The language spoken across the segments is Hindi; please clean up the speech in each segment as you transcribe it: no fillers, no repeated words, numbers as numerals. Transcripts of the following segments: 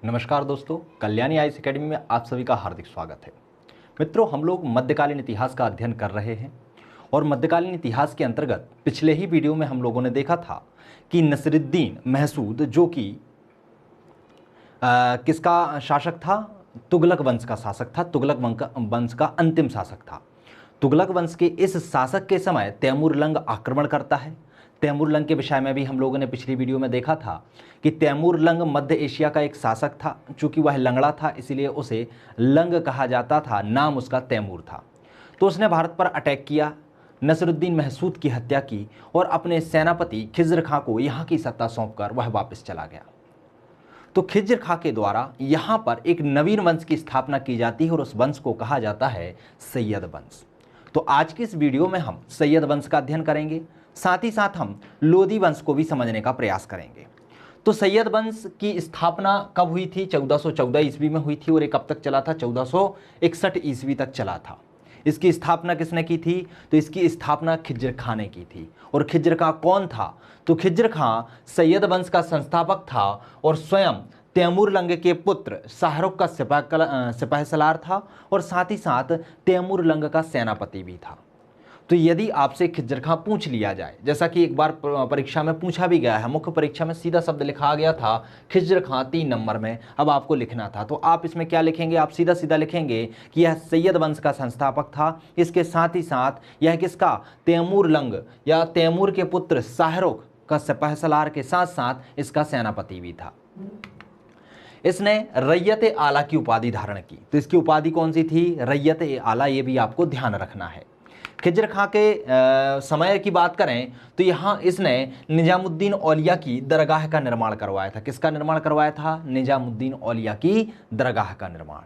नमस्कार दोस्तों, कल्याणी आईएएस एकेडमी में आप सभी का हार्दिक स्वागत है। मित्रों, हम लोग मध्यकालीन इतिहास का अध्ययन कर रहे हैं और मध्यकालीन इतिहास के अंतर्गत पिछले ही वीडियो में हम लोगों ने देखा था कि नसीरुद्दीन महसूद जो कि किसका शासक था? तुगलक वंश का शासक था। तुगलक वंश का अंतिम शासक था। तुगलक वंश के इस शासक के समय तैमूरलंग आक्रमण करता है। तैमूरलंग के विषय में भी हम लोगों ने पिछली वीडियो में देखा था कि तैमूरलंग मध्य एशिया का एक शासक था। चूंकि वह लंगड़ा था इसलिए उसे लंग कहा जाता था, नाम उसका तैमूर था। तो उसने भारत पर अटैक किया, नसीरुद्दीन महसूद की हत्या की और अपने सेनापति खिज्र खां को यहाँ की सत्ता सौंपकर वह वापस चला गया। तो खिज्र खां के द्वारा यहाँ पर एक नवीन वंश की स्थापना की जाती है और उस वंश को कहा जाता है सैयद वंश। तो आज की इस वीडियो में हम सैयद वंश का अध्ययन करेंगे, साथ ही साथ हम लोदी वंश को भी समझने का प्रयास करेंगे। तो सैयद वंश की स्थापना कब हुई थी? 1414 ईस्वी में हुई थी और ये कब तक चला था? 1461 ईस्वी तक चला था। इसकी स्थापना किसने की थी? तो इसकी स्थापना खिज्र खां ने की थी। और खिज्र खां कौन था? तो खिज्र खां सैयद वंश का संस्थापक था और स्वयं तैमूरलंग के पुत्र शाहरुख का सिपाही सलार था और साथ ही साथ तैमूरलंग का सेनापति भी था। तो यदि आपसे खिज्र खां पूछ लिया जाए, जैसा कि एक बार परीक्षा में पूछा भी गया है, मुख्य परीक्षा में सीधा शब्द लिखा गया था खिज्र खां 3 नंबर में, अब आपको लिखना था, तो आप इसमें क्या लिखेंगे? आप सीधा सीधा लिखेंगे कि यह सैयद वंश का संस्थापक था। इसके साथ ही साथ यह किसका? तैमूरलंग या तैमूर के पुत्र शाहरुख का सिपाही सलार के साथ साथ इसका सेनापति भी था। इसने रैयत ए आला की उपाधि धारण की। तो इसकी उपाधि कौन सी थी? रैयत ए आला। ये भी आपको ध्यान रखना है। खिज्र खां के समय की बात करें तो यहाँ इसने निजामुद्दीन औलिया की दरगाह का निर्माण करवाया था। किसका निर्माण करवाया था? निजामुद्दीन औलिया की दरगाह का निर्माण।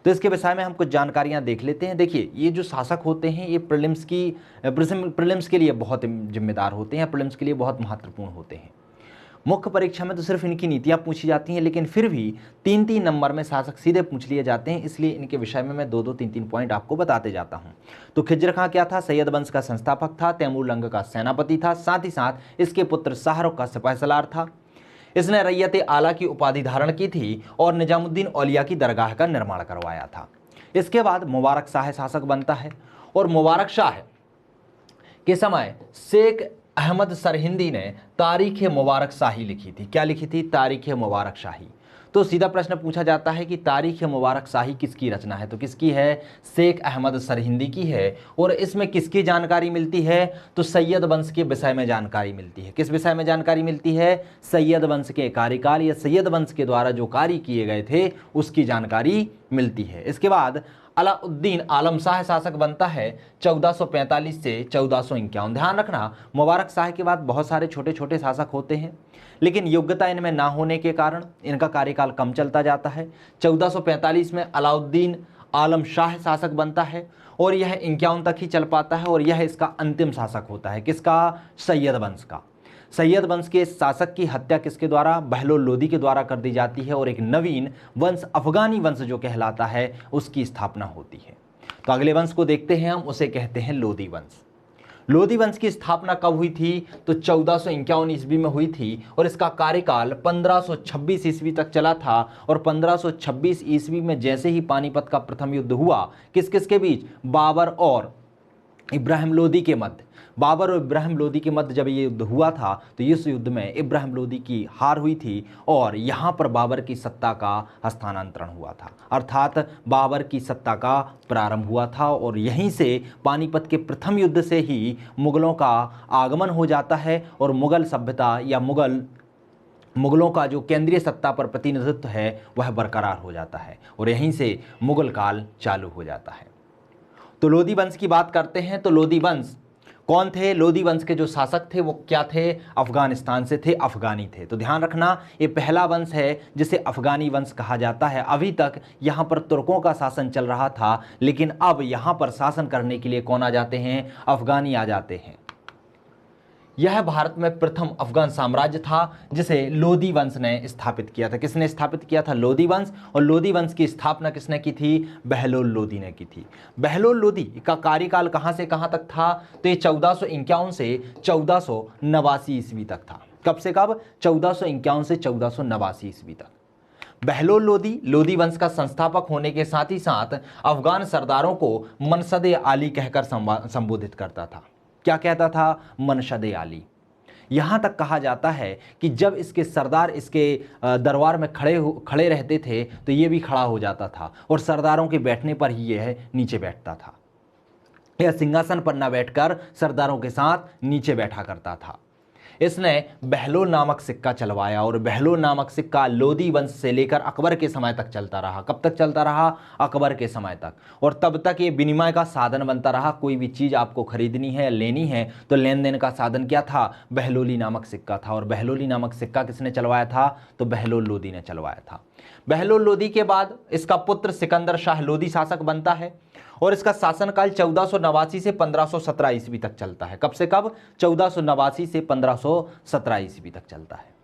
तो इसके विषय में हम कुछ जानकारियां देख लेते हैं। देखिए, ये जो शासक होते हैं ये प्रीलिम्स के लिए बहुत जिम्मेदार होते हैं, प्रीलिम्स के लिए बहुत महत्वपूर्ण होते हैं। मुख्य परीक्षा में तो सिर्फ इनकी नीतियां पूछी जाती हैं, लेकिन फिर भी 3-3 नंबर में शासक सीधे पूछ लिए जाते हैं, इसलिए इनके विषय में मैं 2-2, 3-3 पॉइंट आपको बताते जाता हूं। तो खिज्र खां क्या था? सैयद वंश का संस्थापक था, तैमूरलंग का सेनापति था, साथ ही साथ इसके पुत्र शाहरुख का सिपाही सलार था। इसने रैयत आला की उपाधि धारण की थी और निजामुद्दीन औलिया की दरगाह का निर्माण करवाया था। इसके बाद मुबारक शाह शासक बनता है और मुबारक शाह के समय शेख अहमद सरहिंदी ने तारीख मुबारक शाही लिखी थी। क्या लिखी थी? तारीख मुबारक शाही। तो सीधा प्रश्न पूछा जाता है कि तारीख मुबारक शाही किसकी रचना है? तो किसकी है? शेख अहमद सरहिंदी की है। और इसमें किसकी जानकारी मिलती है? तो सैयद वंश के विषय में जानकारी मिलती है। किस विषय में जानकारी मिलती है? सैयद वंश के कार्यकाल या सैयद वंश के द्वारा जो कार्य किए गए थे उसकी जानकारी मिलती है। इसके बाद अलाउद्दीन आलम शाह शासक बनता है 1445 से 1451। ध्यान रखना, मुबारक शाह के बाद बहुत सारे छोटे छोटे शासक होते हैं, लेकिन योग्यता इनमें ना होने के कारण इनका कार्यकाल कम चलता जाता है। 1445 में अलाउद्दीन आलम शाह शासक बनता है और यह 51 तक ही चल पाता है और यह इसका अंतिम शासक होता है। किसका? सैयद वंश का। सैयद वंश के शासक की हत्या किसके द्वारा? बहलोल लोदी के द्वारा कर दी जाती है और एक नवीन वंश अफगानी वंश जो कहलाता है उसकी स्थापना होती है। तो अगले वंश को देखते हैं हम, उसे कहते हैं लोदी वंश। लोदी वंश की स्थापना कब हुई थी? तो 1451 ईस्वी में हुई थी और इसका कार्यकाल 1526 ईस्वी तक चला था। और 1526 ईस्वी में जैसे ही पानीपत का प्रथम युद्ध हुआ, किस किस के बीच? बाबर और इब्राहिम लोदी के मध्य। बाबर और इब्राहिम लोदी के मध्य जब ये युद्ध हुआ था तो इस युद्ध में इब्राहिम लोदी की हार हुई थी और यहाँ पर बाबर की सत्ता का हस्तांतरण हुआ था, अर्थात बाबर की सत्ता का प्रारंभ हुआ था। और यहीं से पानीपत के प्रथम युद्ध से ही मुगलों का आगमन हो जाता है और मुगल सभ्यता या मुगलों का जो केंद्रीय सत्ता पर प्रतिनिधित्व है वह बरकरार हो जाता है और यहीं से मुगल काल चालू हो जाता है। तो लोदी वंश की बात करते हैं। तो लोदी वंश कौन थे? लोदी वंश के जो शासक थे वो क्या थे? अफगानिस्तान से थे, अफगानी थे। तो ध्यान रखना, ये पहला वंश है जिसे अफगानी वंश कहा जाता है। अभी तक यहाँ पर तुर्कों का शासन चल रहा था, लेकिन अब यहाँ पर शासन करने के लिए कौन आ जाते हैं? अफगानी आ जाते हैं। यह भारत में प्रथम अफगान साम्राज्य था जिसे लोदी वंश ने स्थापित किया था। किसने स्थापित किया था? लोदी वंश। और लोदी वंश की स्थापना किसने की थी? बहलोल लोदी ने की थी। बहलोल लोदी का कार्यकाल कहां से कहां तक था? तो ये 1451 से 1489 ईस्वी तक था। कब से कब? 1451 से 1489 ईस्वी तक। बहलोल लोदी लोदी वंश का संस्थापक होने के साथ ही साथ अफगान सरदारों को मनशद आली कहकर संबोधित करता था। क्या कहता था? मनशद आली। यहाँ तक कहा जाता है कि जब इसके सरदार इसके दरबार में खड़े रहते थे तो ये भी खड़ा हो जाता था और सरदारों के बैठने पर ही यह नीचे बैठता था। यह सिंहासन पर न बैठकर सरदारों के साथ नीचे बैठा करता था। इसने बहलोल नामक सिक्का चलवाया और बहलोल नामक सिक्का लोदी वंश से लेकर अकबर के समय तक चलता रहा। कब तक चलता रहा? अकबर के समय तक। और तब तक ये विनिमय का साधन बनता रहा। कोई भी चीज़ आपको खरीदनी है, लेनी है, तो लेन देन का साधन क्या था? बहलोली नामक सिक्का था। और बहलोली नामक सिक्का किसने चलवाया था? तो बहलोल लोदी ने चलवाया था। बहलोल लोदी के बाद इसका पुत्र सिकंदर शाह लोदी शासक बनता है और इसका शासनकाल 1489 से 1517 ईस्वी तक चलता है। कब से कब? 1489 से 1517 ईस्वी तक चलता है।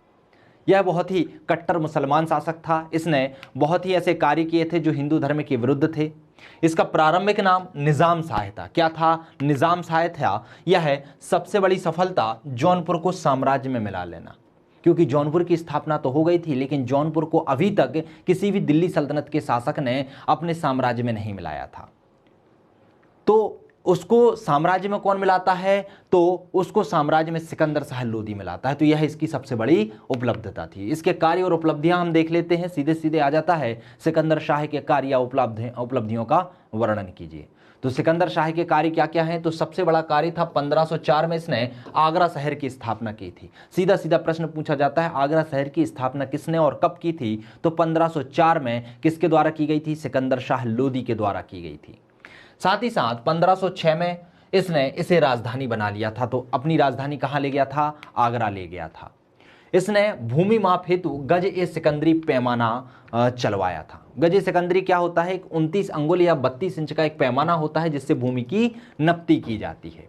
यह बहुत ही कट्टर मुसलमान शासक था। इसने बहुत ही ऐसे कार्य किए थे जो हिंदू धर्म के विरुद्ध थे। इसका प्रारंभिक नाम निज़ाम शाह था। क्या था? निज़ाम शाह था। यह सबसे बड़ी सफलता जौनपुर को साम्राज्य में मिला लेना, क्योंकि जौनपुर की स्थापना तो हो गई थी लेकिन जौनपुर को अभी तक किसी भी दिल्ली सल्तनत के शासक ने अपने साम्राज्य में नहीं मिलाया था। तो उसको साम्राज्य में कौन मिलाता है? तो उसको साम्राज्य में सिकंदर शाह लोदी मिलाता है। तो यह इसकी सबसे बड़ी उपलब्धता थी। इसके कार्य और उपलब्धियां हम देख लेते हैं। सीधे सीधे आ जाता है सिकंदर शाह के कार्य या उपलब्धियों का वर्णन कीजिए। तो सिकंदर शाह के कार्य क्या क्या हैं? तो सबसे बड़ा कार्य था 1504 में इसने आगरा शहर की स्थापना की थी। सीधा सीधा प्रश्न पूछा जाता है, आगरा शहर की स्थापना किसने और कब की थी? तो 1504 में किसके द्वारा की गई थी? सिकंदर शाह लोदी के द्वारा की गई थी। साथ ही साथ 1506 में इसने इसे राजधानी बना लिया था। तो अपनी राजधानी कहाँ ले गया था? आगरा ले गया था। इसने भूमि माप हेतु गज ए सिकंदरी पैमाना चलवाया था। गज ए सिकंदरी क्या होता है? एक 29 अंगुल या 32 इंच का एक पैमाना होता है जिससे भूमि की नपती की जाती है।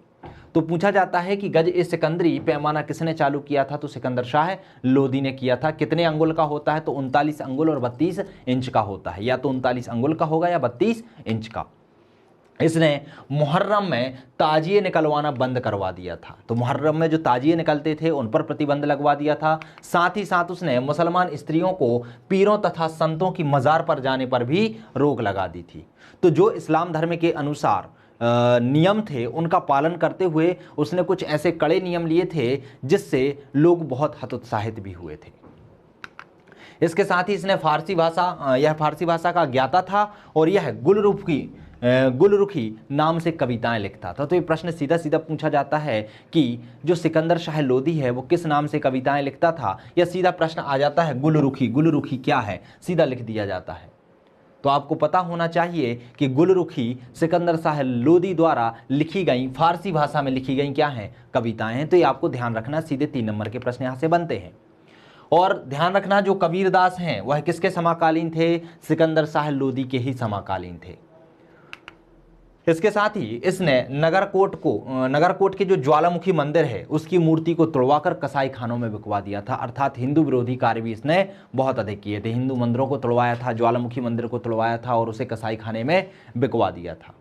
तो पूछा जाता है कि गज ए सिकंदरी पैमाना किसने चालू किया था? तो सिकंदर शाह लोदी ने किया था। कितने अंगुल का होता है? तो 39 अंगुल और 32 इंच का होता है। या तो 39 अंगुल का होगा या 32 इंच का। इसने मुहर्रम में ताजिए निकलवाना बंद करवा दिया था। तो मुहर्रम में जो ताजिए निकलते थे उन पर प्रतिबंध लगवा दिया था। साथ ही साथ उसने मुसलमान स्त्रियों को पीरों तथा संतों की मज़ार पर जाने पर भी रोक लगा दी थी। तो जो इस्लाम धर्म के अनुसार नियम थे उनका पालन करते हुए उसने कुछ ऐसे कड़े नियम लिए थे जिससे लोग बहुत हतोत्साहित भी हुए थे। इसके साथ ही इसने फारसी भाषा का ज्ञाता था और यह गुलरुखी नाम से कविताएं लिखता था। तो ये प्रश्न सीधा सीधा पूछा जाता है कि जो सिकंदर शाह लोदी है वो किस नाम से कविताएं लिखता था? या सीधा प्रश्न आ जाता है गुलरुखी क्या है? सीधा लिख दिया जाता है। तो आपको पता होना चाहिए कि गुलरुखी सिकंदर शाह लोदी द्वारा लिखी गई फारसी भाषा में लिखी गई क्या हैं? कविताएं हैं। तो ये आपको ध्यान रखना, सीधे 3 नंबर के प्रश्न यहाँ से बनते हैं। और ध्यान रखना जो कबीरदास हैं वह किसके समकालीन थे? सिकंदर शाह लोदी के ही समकालीन थे। इसके साथ ही इसने नगरकोट के जो ज्वालामुखी मंदिर है उसकी मूर्ति को तोड़वाकर कसाई खानों में बिकवा दिया था। अर्थात हिंदू विरोधी कार्य भी इसने बहुत अधिक किए थे। हिंदू मंदिरों को तोड़वाया था, ज्वालामुखी मंदिर को तोड़वाया था और उसे कसाई खाने में बिकवा दिया था।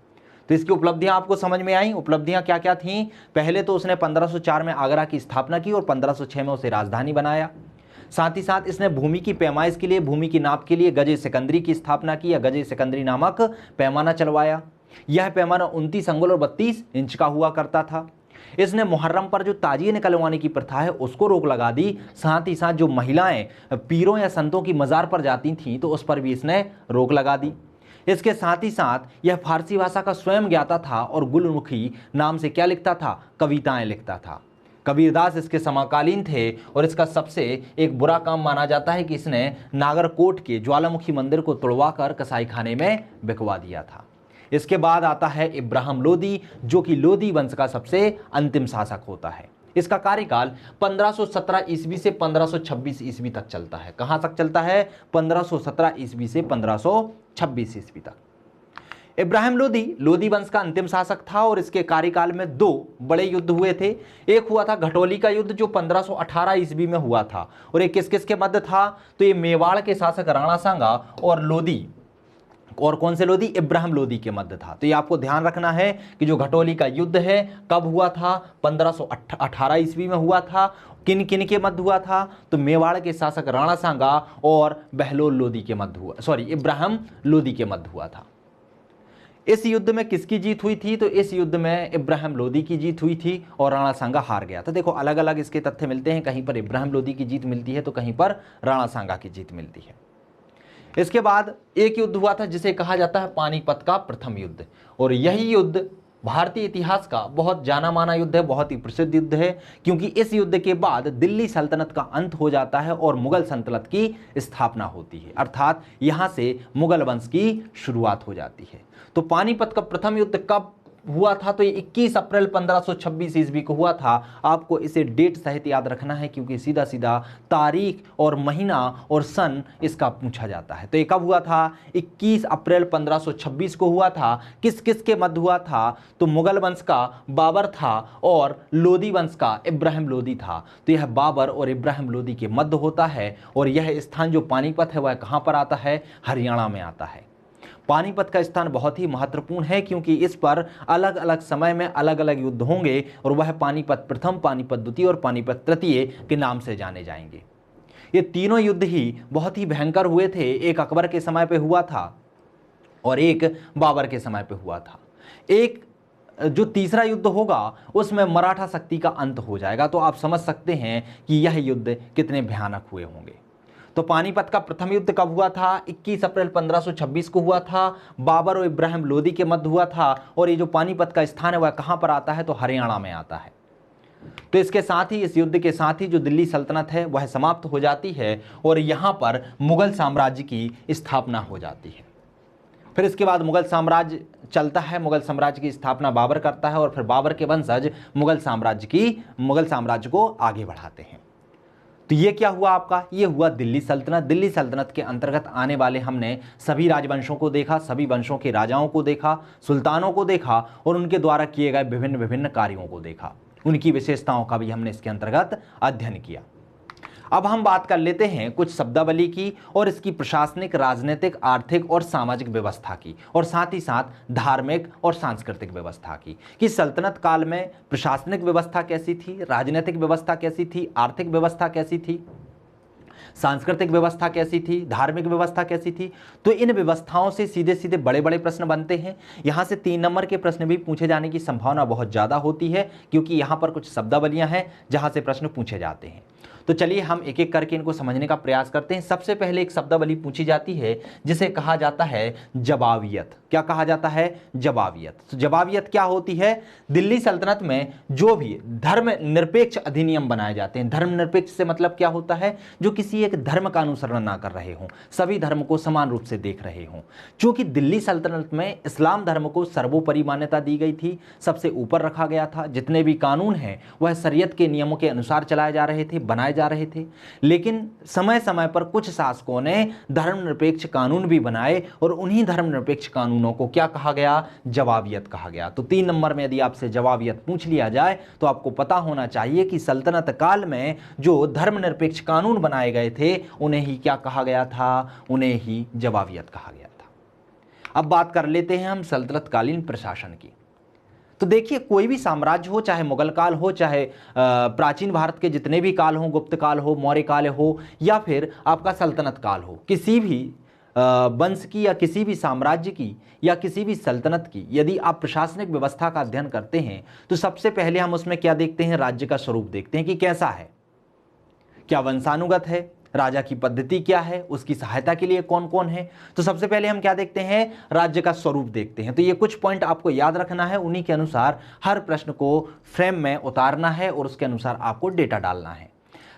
तो इसकी उपलब्धियां आपको समझ में आई। उपलब्धियां क्या क्या थीं? पहले तो उसने 1504 में आगरा की स्थापना की और 1506 में उसे राजधानी बनाया। साथ ही साथ इसने भूमि की पैमाइश के लिए, भूमि की नाप के लिए गजे सिकंदरी की स्थापना की या गजे सिकंदरी नामक पैमाना चलवाया। यह पैमाना 29 अंगुल और 32 इंच का हुआ करता था। इसने मुहर्रम पर जो ताजिए निकलवाने की प्रथा है उसको रोक लगा दी। साथ ही साथ जो महिलाएं पीरों या संतों की मज़ार पर जाती थीं तो उस पर भी इसने रोक लगा दी। इसके साथ ही साथ यह फारसी भाषा का स्वयं ज्ञाता था और गुलमुखी नाम से क्या लिखता था? कविताएं लिखता था। कबीरदास इसके समकालीन थे और इसका सबसे एक बुरा काम माना जाता है कि इसने नागरकोट के ज्वालामुखी मंदिर को तोड़वाकर कसाई खाने में बिकवा दिया था। इसके बाद आता है इब्राहिम लोदी, जो कि लोदी वंश का सबसे अंतिम शासक होता है। इसका कार्यकाल 1517 ईस्वी से 1526 ईस्वी तक चलता है। कहाँ तक चलता है? 1517 ईस्वी से 1526 ईस्वी तक। इब्राहिम लोदी वंश का अंतिम शासक था और इसके कार्यकाल में 2 बड़े युद्ध हुए थे। एक हुआ था घटोली का युद्ध जो 1518 ईस्वी में हुआ था और एक किस किस के मध्य था? तो ये मेवाड़ के शासक राणा सांगा और लोदी और कौन से लोदी? इब्राहिम लोदी के मध्य था। तो ये आपको ध्यान रखना है कि जो घटोली का युद्ध है कब हुआ था? 1518 ईस्वी में हुआ था। किन किन के मध्य हुआ था? तो मेवाड़ के शासक राणा सांगा और बहलोल लोदी के मध्य हुआ, सॉरी इब्राहिम लोदी के मध्य हुआ था। इस युद्ध में किसकी जीत हुई थी? तो इस युद्ध में इब्राहिम लोदी की जीत हुई थी और राणा सांगा हार गया था। देखो अलग अलग इसके तथ्य मिलते हैं, कहीं पर इब्राहिम लोदी की जीत मिलती है तो कहीं पर राणा सांगा की जीत मिलती है। इसके बाद एक युद्ध हुआ था जिसे कहा जाता है पानीपत का प्रथम युद्ध, और यही युद्ध भारतीय इतिहास का बहुत जाना माना युद्ध है, बहुत ही प्रसिद्ध युद्ध है, क्योंकि इस युद्ध के बाद दिल्ली सल्तनत का अंत हो जाता है और मुगल सल्तनत की स्थापना होती है, अर्थात यहां से मुगल वंश की शुरुआत हो जाती है। तो पानीपत का प्रथम युद्ध कब हुआ था? तो ये 21 अप्रैल 1526 ईस्वी को हुआ था। आपको इसे डेट सहित याद रखना है क्योंकि सीधा सीधा तारीख और महीना और सन इसका पूछा जाता है। तो ये कब हुआ था? 21 अप्रैल 1526 को हुआ था। किस किस के मध्य हुआ था? तो मुगल वंश का बाबर था और लोदी वंश का इब्राहिम लोदी था। तो यह बाबर और इब्राहिम लोदी के मध्य होता है और यह स्थान जो पानीपत है वह कहाँ पर आता है? हरियाणा में आता है। पानीपत का स्थान बहुत ही महत्वपूर्ण है क्योंकि इस पर अलग अलग समय में अलग अलग युद्ध होंगे और वह पानीपत प्रथम, पानीपत द्वितीय और पानीपत तृतीय के नाम से जाने जाएंगे। ये तीनों युद्ध ही बहुत ही भयंकर हुए थे। एक अकबर के समय पे हुआ था और एक बाबर के समय पे हुआ था। एक जो तीसरा युद्ध होगा उसमें मराठा शक्ति का अंत हो जाएगा। तो आप समझ सकते हैं कि यह युद्ध कितने भयानक हुए होंगे। तो पानीपत का प्रथम युद्ध कब हुआ था? 21 अप्रैल 1526 को हुआ था। बाबर और इब्राहिम लोदी के मध्य हुआ था और ये जो पानीपत का स्थान है वह कहां पर आता है? तो हरियाणा में आता है। तो इसके साथ ही, इस युद्ध के साथ ही जो दिल्ली सल्तनत है वह समाप्त हो जाती है और यहां पर मुगल साम्राज्य की स्थापना हो जाती है। फिर इसके बाद मुगल साम्राज्य चलता है। मुगल साम्राज्य की स्थापना बाबर करता है और फिर बाबर के वंशज मुगल साम्राज्य को आगे बढ़ाते हैं। तो ये क्या हुआ आपका? ये हुआ दिल्ली सल्तनत। दिल्ली सल्तनत के अंतर्गत आने वाले हमने सभी राजवंशों को देखा, सभी वंशों के राजाओं को देखा, सुल्तानों को देखा और उनके द्वारा किए गए विभिन्न विभिन्न कार्यों को देखा। उनकी विशेषताओं का भी हमने इसके अंतर्गत अध्ययन किया। अब हम बात कर लेते हैं कुछ शब्दावली की और इसकी प्रशासनिक, राजनीतिक, आर्थिक और सामाजिक व्यवस्था की, और साथ ही साथ धार्मिक और सांस्कृतिक व्यवस्था की, कि सल्तनत काल में प्रशासनिक व्यवस्था कैसी थी, राजनीतिक व्यवस्था कैसी थी, आर्थिक व्यवस्था कैसी थी, सांस्कृतिक व्यवस्था कैसी थी, धार्मिक व्यवस्था कैसी थी। तो इन व्यवस्थाओं से सीधे सीधे बड़े बड़े प्रश्न बनते हैं। यहां से 3 नंबर के प्रश्न भी पूछे जाने की संभावना बहुत ज़्यादा होती है क्योंकि यहां पर कुछ शब्दावलियां हैं जहां से प्रश्न पूछे जाते हैं। तो चलिए हम एक एक करके इनको समझने का प्रयास करते हैं। सबसे पहले एक शब्दावली पूछी जाती है जिसे कहा जाता है जवाबियत। क्या कहा जाता है? जवाबियत। तो जवाबियत क्या होती है? दिल्ली सल्तनत में जो भी धर्मनिरपेक्ष अधिनियम बनाए जाते हैं, धर्मनिरपेक्ष से मतलब क्या होता है? जो किसी एक धर्म का अनुसरण ना कर रहे हों, सभी धर्म को समान रूप से देख रहे हों। क्योंकि दिल्ली सल्तनत में इस्लाम धर्म को सर्वोपरि मान्यता दी गई थी, सबसे ऊपर रखा गया था। जितने भी कानून हैं वह शरीयत के नियमों के अनुसार चलाए जा रहे थे, बनाए जा रहे थे। लेकिन समय समय पर कुछ शासकों ने धर्मनिरपेक्ष कानून भी बनाए और उन्हीं धर्मनिरपेक्ष कानूनों को क्या कहा गया? जवाबियत कहा गया। तो 3 नंबर में यदि आपसे जवाबियत पूछ लिया जाए तो आपको पता होना चाहिए कि सल्तनत काल में जो धर्मनिरपेक्ष कानून बनाए गए थे उन्हें ही क्या कहा गया था? उन्हें ही जवाबियत कहा गया था। अब बात कर लेते हैं हम सल्तनतकालीन प्रशासन की। तो देखिए, कोई भी साम्राज्य हो, चाहे मुगल काल हो, चाहे प्राचीन भारत के जितने भी काल हो, गुप्त काल हो, मौर्य काल हो, या फिर आपका सल्तनत काल हो, किसी भी वंश की या किसी भी साम्राज्य की या किसी भी सल्तनत की यदि आप प्रशासनिक व्यवस्था का अध्ययन करते हैं तो सबसे पहले हम उसमें क्या देखते हैं? राज्य का स्वरूप देखते हैं कि कैसा है, क्या वंशानुगत है, राजा की पद्धति क्या है, उसकी सहायता के लिए कौन कौन है। तो सबसे पहले हम क्या देखते हैं? राज्य का स्वरूप देखते हैं। तो ये कुछ पॉइंट आपको याद रखना है, उन्हीं के अनुसार हर प्रश्न को फ्रेम में उतारना है और उसके अनुसार आपको डेटा डालना है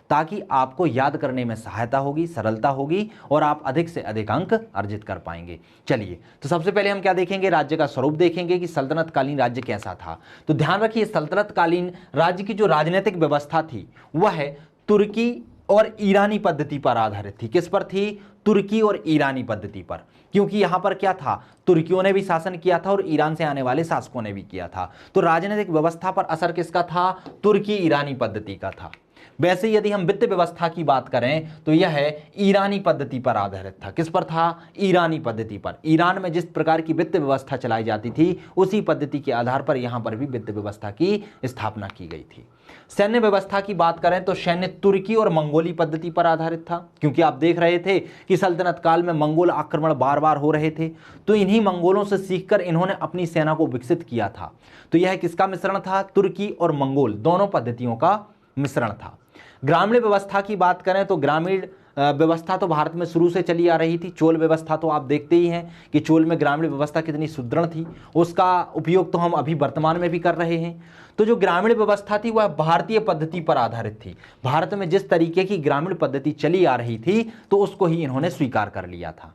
ताकि आपको याद करने में सहायता होगी, सरलता होगी और आप अधिक से अधिक अंक अर्जित कर पाएंगे। चलिए, तो सबसे पहले हम क्या देखेंगे? राज्य का स्वरूप देखेंगे कि सल्तनतकालीन राज्य कैसा था। तो ध्यान रखिए, सल्तनतकालीन राज्य की जो राजनीतिक व्यवस्था थी वह तुर्की और ईरानी पद्धति पर आधारित थी। किस पर थी? तुर्की और ईरानी पद्धति पर। क्योंकि यहां पर क्या था? तुर्कियों ने भी शासन किया था और ईरान से आने वाले शासकों ने भी किया था। तो राजनीतिक व्यवस्था पर असर किसका था? तुर्की ईरानी पद्धति का था। वैसे यदि हम वित्त व्यवस्था की बात करें तो यह ईरानी पद्धति पर आधारित था। किस पर था? ईरानी पद्धति पर। ईरान में जिस प्रकार की वित्त व्यवस्था चलाई जाती थी उसी पद्धति के आधार पर यहां पर भी वित्त व्यवस्था की स्थापना की गई थी। सैन्य व्यवस्था की बात करें तो सैन्य तुर्की और मंगोली पद्धति पर आधारित था, क्योंकि आप देख रहे थे कि सल्तनत काल में मंगोल आक्रमण बार बार हो रहे थे, तो इन्हीं मंगोलों से सीखकर इन्होंने अपनी सेना को विकसित किया था। तो यह किसका मिश्रण था? तुर्की और मंगोल दोनों पद्धतियों का मिश्रण था। ग्रामीण व्यवस्था की बात करें तो ग्रामीण व्यवस्था तो भारत में शुरू से चली आ रही थी। चोल व्यवस्था तो आप देखते ही हैं कि चोल में ग्रामीण व्यवस्था कितनी सुदृढ़ थी, उसका उपयोग तो हम अभी वर्तमान में भी कर रहे हैं। तो जो ग्रामीण व्यवस्था थी वह भारतीय पद्धति पर आधारित थी। भारत में जिस तरीके की ग्रामीण पद्धति चली आ रही थी तो उसको ही इन्होंने स्वीकार कर लिया था।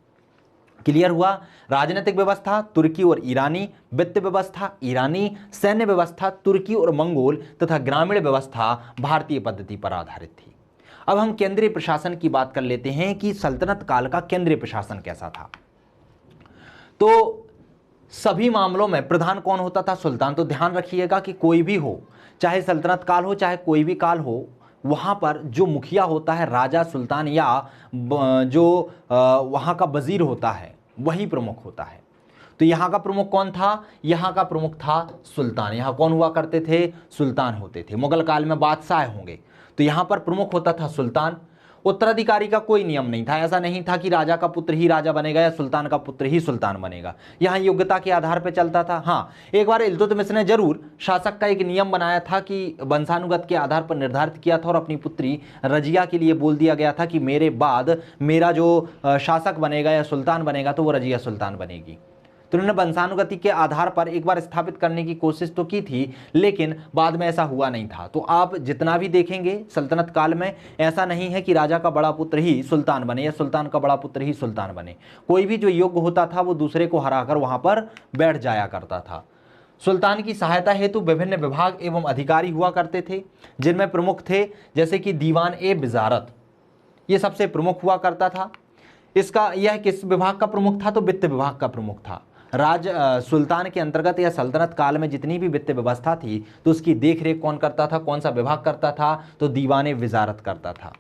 क्लियर हुआ? राजनीतिक व्यवस्था तुर्की और ईरानी, वित्त व्यवस्था ईरानी, सैन्य व्यवस्था तुर्की और मंगोल तथा ग्रामीण व्यवस्था भारतीय पद्धति पर आधारित थी। अब हम केंद्रीय प्रशासन की बात कर लेते हैं कि सल्तनत काल का केंद्रीय प्रशासन कैसा था। तो सभी मामलों में प्रधान कौन होता था? सुल्तान। तो ध्यान रखिएगा कि कोई भी हो, चाहे सल्तनत काल हो चाहे कोई भी काल हो, वहां पर जो मुखिया होता है राजा, सुल्तान या जो वहां का वजीर होता है वही प्रमुख होता है। तो यहाँ का प्रमुख कौन था? यहाँ का प्रमुख था सुल्तान। यहाँ कौन हुआ करते थे? सुल्तान होते थे। मुगल काल में बादशाह होंगे तो यहाँ पर प्रमुख होता था सुल्तान। उत्तराधिकारी का कोई नियम नहीं था। ऐसा नहीं था कि राजा का पुत्र ही राजा बनेगा या सुल्तान का पुत्र ही सुल्तान बनेगा। यहाँ योग्यता के आधार पर चलता था। हाँ, एक बार इल्तुतमिश ने जरूर शासक का एक नियम बनाया था कि वंशानुगत के आधार पर निर्धारित किया था और अपनी पुत्री रजिया के लिए बोल दिया गया था कि मेरे बाद मेरा जो शासक बनेगा या सुल्तान बनेगा तो वो रजिया सुल्तान बनेगी। तो उन्होंने वंशानुगति के आधार पर एक बार स्थापित करने की कोशिश तो की थी, लेकिन बाद में ऐसा हुआ नहीं था। तो आप जितना भी देखेंगे सल्तनत काल में ऐसा नहीं है कि राजा का बड़ा पुत्र ही सुल्तान बने या सुल्तान का बड़ा पुत्र ही सुल्तान बने। कोई भी जो योग्य होता था वो दूसरे को हराकर वहां पर बैठ जाया करता था। सुल्तान की सहायता हेतु विभिन्न विभाग एवं अधिकारी हुआ करते थे, जिनमें प्रमुख थे जैसे कि दीवान ए विजारत, ये सबसे प्रमुख हुआ करता था। यह किस विभाग का प्रमुख था? तो वित्त विभाग का प्रमुख था। सुल्तान के अंतर्गत या सल्तनत काल में जितनी भी वित्त व्यवस्था थी तो उसकी देखरेख कौन करता था? कौन सा विभाग करता था? तो दीवाने विजारत करता था।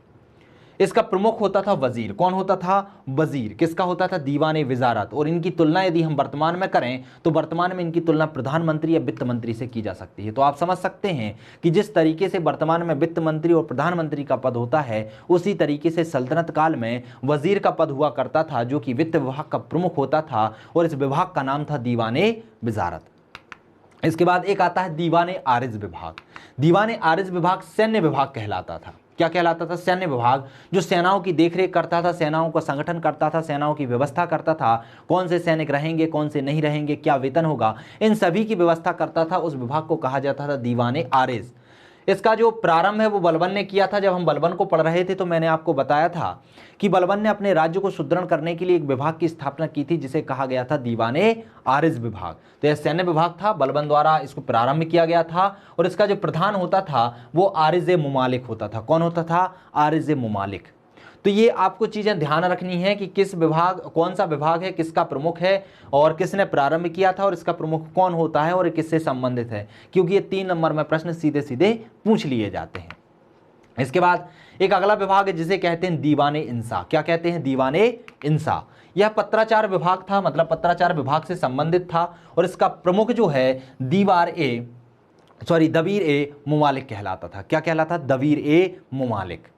इसका प्रमुख होता था वजीर। कौन होता था? वजीर। किसका होता था? दीवाने विजारत। और इनकी तुलना यदि हम वर्तमान में करें तो वर्तमान में इनकी तुलना प्रधानमंत्री या वित्त मंत्री से की जा सकती है। तो आप समझ सकते हैं कि जिस तरीके से वर्तमान में वित्त मंत्री और प्रधानमंत्री का पद होता है उसी तरीके से सल्तनत काल में वजीर का पद हुआ करता था, जो कि वित्त विभाग का प्रमुख होता था और इस विभाग का नाम था दीवाने विजारत। इसके बाद एक आता है दीवाने आरिज विभाग। दीवाने आरिज विभाग सैन्य विभाग कहलाता था। क्या कहलाता था? सैन्य विभाग, जो सेनाओं की देखरेख करता था, सेनाओं का संगठन करता था, सेनाओं की व्यवस्था करता था, कौन से सैनिक रहेंगे कौन से नहीं रहेंगे, क्या वेतन होगा, इन सभी की व्यवस्था करता था। उस विभाग को कहा जाता था दीवाने आरिज। इसका जो प्रारंभ है वो बलबन ने किया था। जब हम बलबन को पढ़ रहे थे तो मैंने आपको बताया था कि बलबन ने अपने राज्य को सुदृढ़ करने के लिए एक विभाग की स्थापना की थी जिसे कहा गया था दीवाने आरिज विभाग। तो यह सैन्य विभाग था, बलबन द्वारा इसको प्रारंभ किया गया था और इसका जो प्रधान होता था वो आरिज मुमालिक होता था। कौन होता था? आरिज मुमालिक। तो ये आपको चीजें ध्यान रखनी है कि किस विभाग, कौन सा विभाग है, किसका प्रमुख है और किसने प्रारंभ किया था और इसका प्रमुख कौन होता है और किससे संबंधित है, क्योंकि ये 3 नंबर में प्रश्न सीधे सीधे पूछ लिए जाते हैं। इसके बाद एक अगला विभाग है जिसे कहते हैं दीवाने इंसा। क्या कहते हैं? दीवाने इंसा। यह पत्राचार विभाग था, मतलब पत्राचार विभाग से संबंधित था और इसका प्रमुख जो है दबीर ए मुमालिक कहलाता था। क्या कहलाता? दबीर ए मुमालिक।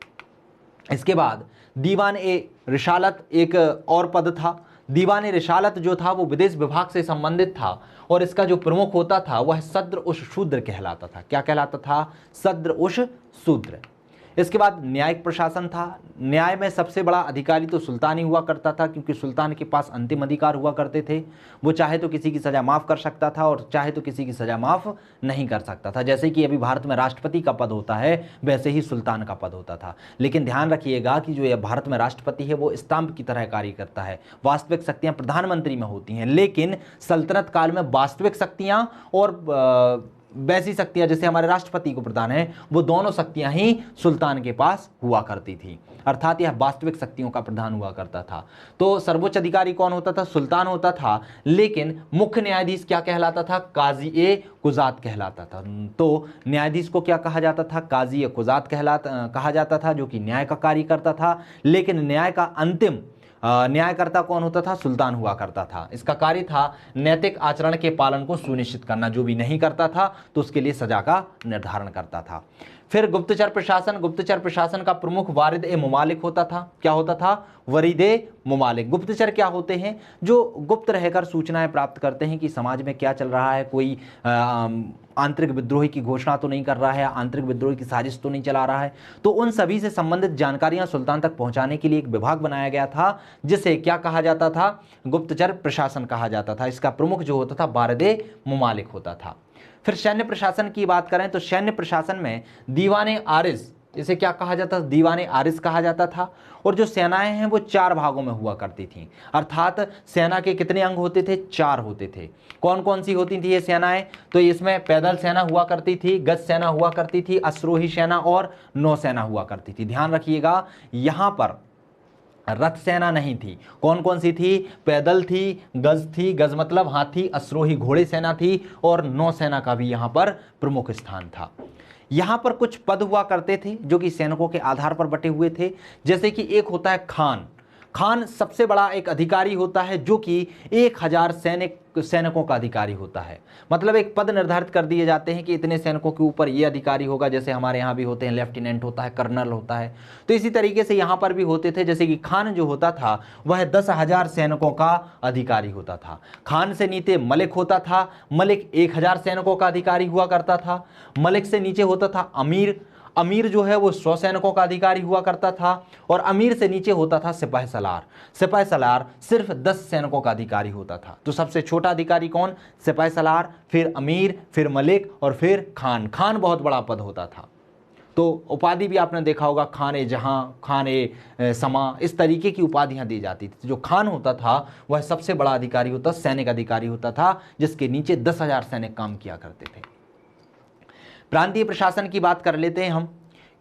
इसके बाद दीवान ए रिसालत एक और पद था। दीवान ए रिसालत जो था वो विदेश विभाग से संबंधित था और इसका जो प्रमुख होता था वह सद्र उश शूद्र कहलाता था। क्या कहलाता था? सद्र उश शूद्र। इसके बाद न्यायिक प्रशासन था। न्याय में सबसे बड़ा अधिकारी तो सुल्तान ही हुआ करता था, क्योंकि सुल्तान के पास अंतिम अधिकार हुआ करते थे। वो चाहे तो किसी की सज़ा माफ़ कर सकता था और चाहे तो किसी की सज़ा माफ़ नहीं कर सकता था। जैसे कि अभी भारत में राष्ट्रपति का पद होता है वैसे ही सुल्तान का पद होता था। लेकिन ध्यान रखिएगा कि जो यह भारत में राष्ट्रपति है वो स्तंभ की तरह कार्य करता है। वास्तविक शक्तियाँ प्रधानमंत्री में होती हैं, लेकिन सल्तनत काल में वास्तविक शक्तियाँ और वैसी शक्तियां जैसे हमारे राष्ट्रपति को प्रदान है, वो दोनों शक्तियां ही सुल्तान के पास हुआ करती थी, अर्थात यह वास्तविक शक्तियों का प्रधान हुआ करता था। तो सर्वोच्च अधिकारी कौन होता था? सुल्तान होता था, लेकिन मुख्य न्यायाधीश क्या कहलाता था? काजी ए कुजात कहलाता था। तो न्यायाधीश को क्या कहा जाता था? काजी ए कुजात कहा जाता था, जो कि न्याय का कार्य करता था। लेकिन न्याय का अंतिम न्यायकर्ता कौन होता था? सुल्तान हुआ करता था। इसका कार्य था नैतिक आचरण के पालन को सुनिश्चित करना, जो भी नहीं करता था तो उसके लिए सजा का निर्धारण करता था। फिर गुप्तचर प्रशासन, गुप्तचर प्रशासन का प्रमुख वारिद ए मुमालिक होता था। क्या होता था? वरीद ए मुमालिक। गुप्तचर क्या होते हैं? जो गुप्त रहकर सूचनाएं प्राप्त करते हैं कि समाज में क्या चल रहा है, कोई आंतरिक विद्रोही की घोषणा तो नहीं कर रहा है, आंतरिक विद्रोही की साजिश तो नहीं चला रहा है। तो उन सभी से संबंधित जानकारियां सुल्तान तक पहुंचाने के लिए एक विभाग बनाया गया था, जिसे क्या कहा जाता था? गुप्तचर प्रशासन कहा जाता था। इसका प्रमुख जो होता था वारिद ए मुमालिक होता था। फिर सैन्य प्रशासन की बात करें तो सैन्य प्रशासन में दीवाने आरिस, इसे क्या कहा जाता था? दीवाने आरिस कहा जाता था। और जो सेनाएं हैं वो 4 भागों में हुआ करती थीं, अर्थात सेना के कितने अंग होते थे? 4 होते थे। कौन कौन सी होती थी ये सेनाएं? तो इसमें पैदल सेना हुआ करती थी, गज सेना हुआ करती थी, अश्रोही सेना और नौसेना हुआ करती थी। ध्यान रखिएगा, यहां पर रथ सेना नहीं थी। कौन कौन सी थी? पैदल थी, गज मतलब हाथी, अश्रोही घोड़े सेना थी, और नौसेना का भी यहां पर प्रमुख स्थान था। यहां पर कुछ पद हुआ करते थे जो कि सैनिकों के आधार पर बटे हुए थे, जैसे कि एक होता है खान। खान सबसे बड़ा एक अधिकारी होता है, जो कि 1000 सैनिकों का अधिकारी होता है। मतलब एक पद निर्धारित कर दिए जाते हैं कि इतने सैनिकों के ऊपर ये अधिकारी होगा, जैसे हमारे यहाँ भी होते हैं, लेफ्टिनेंट होता है, कर्नल होता है। तो इसी तरीके से यहाँ पर भी होते थे, जैसे कि खान जो होता था वह 10,000 सैनिकों का अधिकारी होता था। खान से नीचे मलिक होता था, मलिक 1000 सैनिकों का अधिकारी हुआ करता था। मलिक से नीचे होता था अमीर, अमीर जो है वो 100 सैनिकों का अधिकारी हुआ करता था। और अमीर से नीचे होता था सिपाही सलार, सिपाही सलार सिर्फ 10 सैनिकों का अधिकारी होता था। तो सबसे छोटा अधिकारी कौन? सिपाही सलार, फिर अमीर, फिर मलिक और फिर खान। खान बहुत बड़ा पद होता था। तो उपाधि भी आपने देखा होगा, खान ए जहां, खान ए समा, इस तरीके की उपाधियां दी जाती थी। जो खान होता था वह सबसे बड़ा अधिकारी होता, सैनिक अधिकारी होता था, जिसके नीचे 10,000 सैनिक काम किया करते थे। प्रांतीय प्रशासन की बात कर लेते हैं हम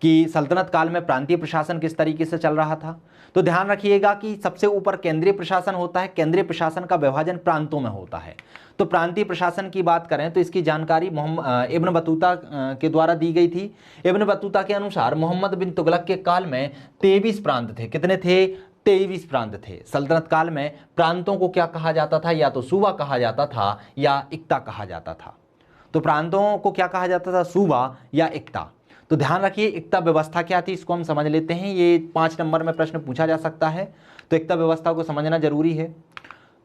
कि सल्तनत काल में प्रांतीय प्रशासन किस तरीके से चल रहा था। तो ध्यान रखिएगा कि सबसे ऊपर केंद्रीय प्रशासन होता है। केंद्रीय प्रशासन का विभाजन प्रांतों में होता है। तो प्रांतीय प्रशासन की बात करें तो इसकी जानकारी इब्न बतूता के द्वारा दी गई थी। इब्न बतूता के अनुसार मोहम्मद बिन तुगलक के काल में 23 प्रांत थे। कितने थे? 23 प्रांत थे। सल्तनत काल में प्रांतों को क्या कहा जाता था? या तो सूबा कहा जाता था या इक्ता कहा जाता था। तो प्रांतों को क्या कहा जाता था? सूबा या इक्ता। तो ध्यान रखिए, इक्ता व्यवस्था क्या थी, इसको हम समझ लेते हैं। ये 5 नंबर में प्रश्न पूछा जा सकता है, तो इक्ता व्यवस्था को समझना जरूरी है।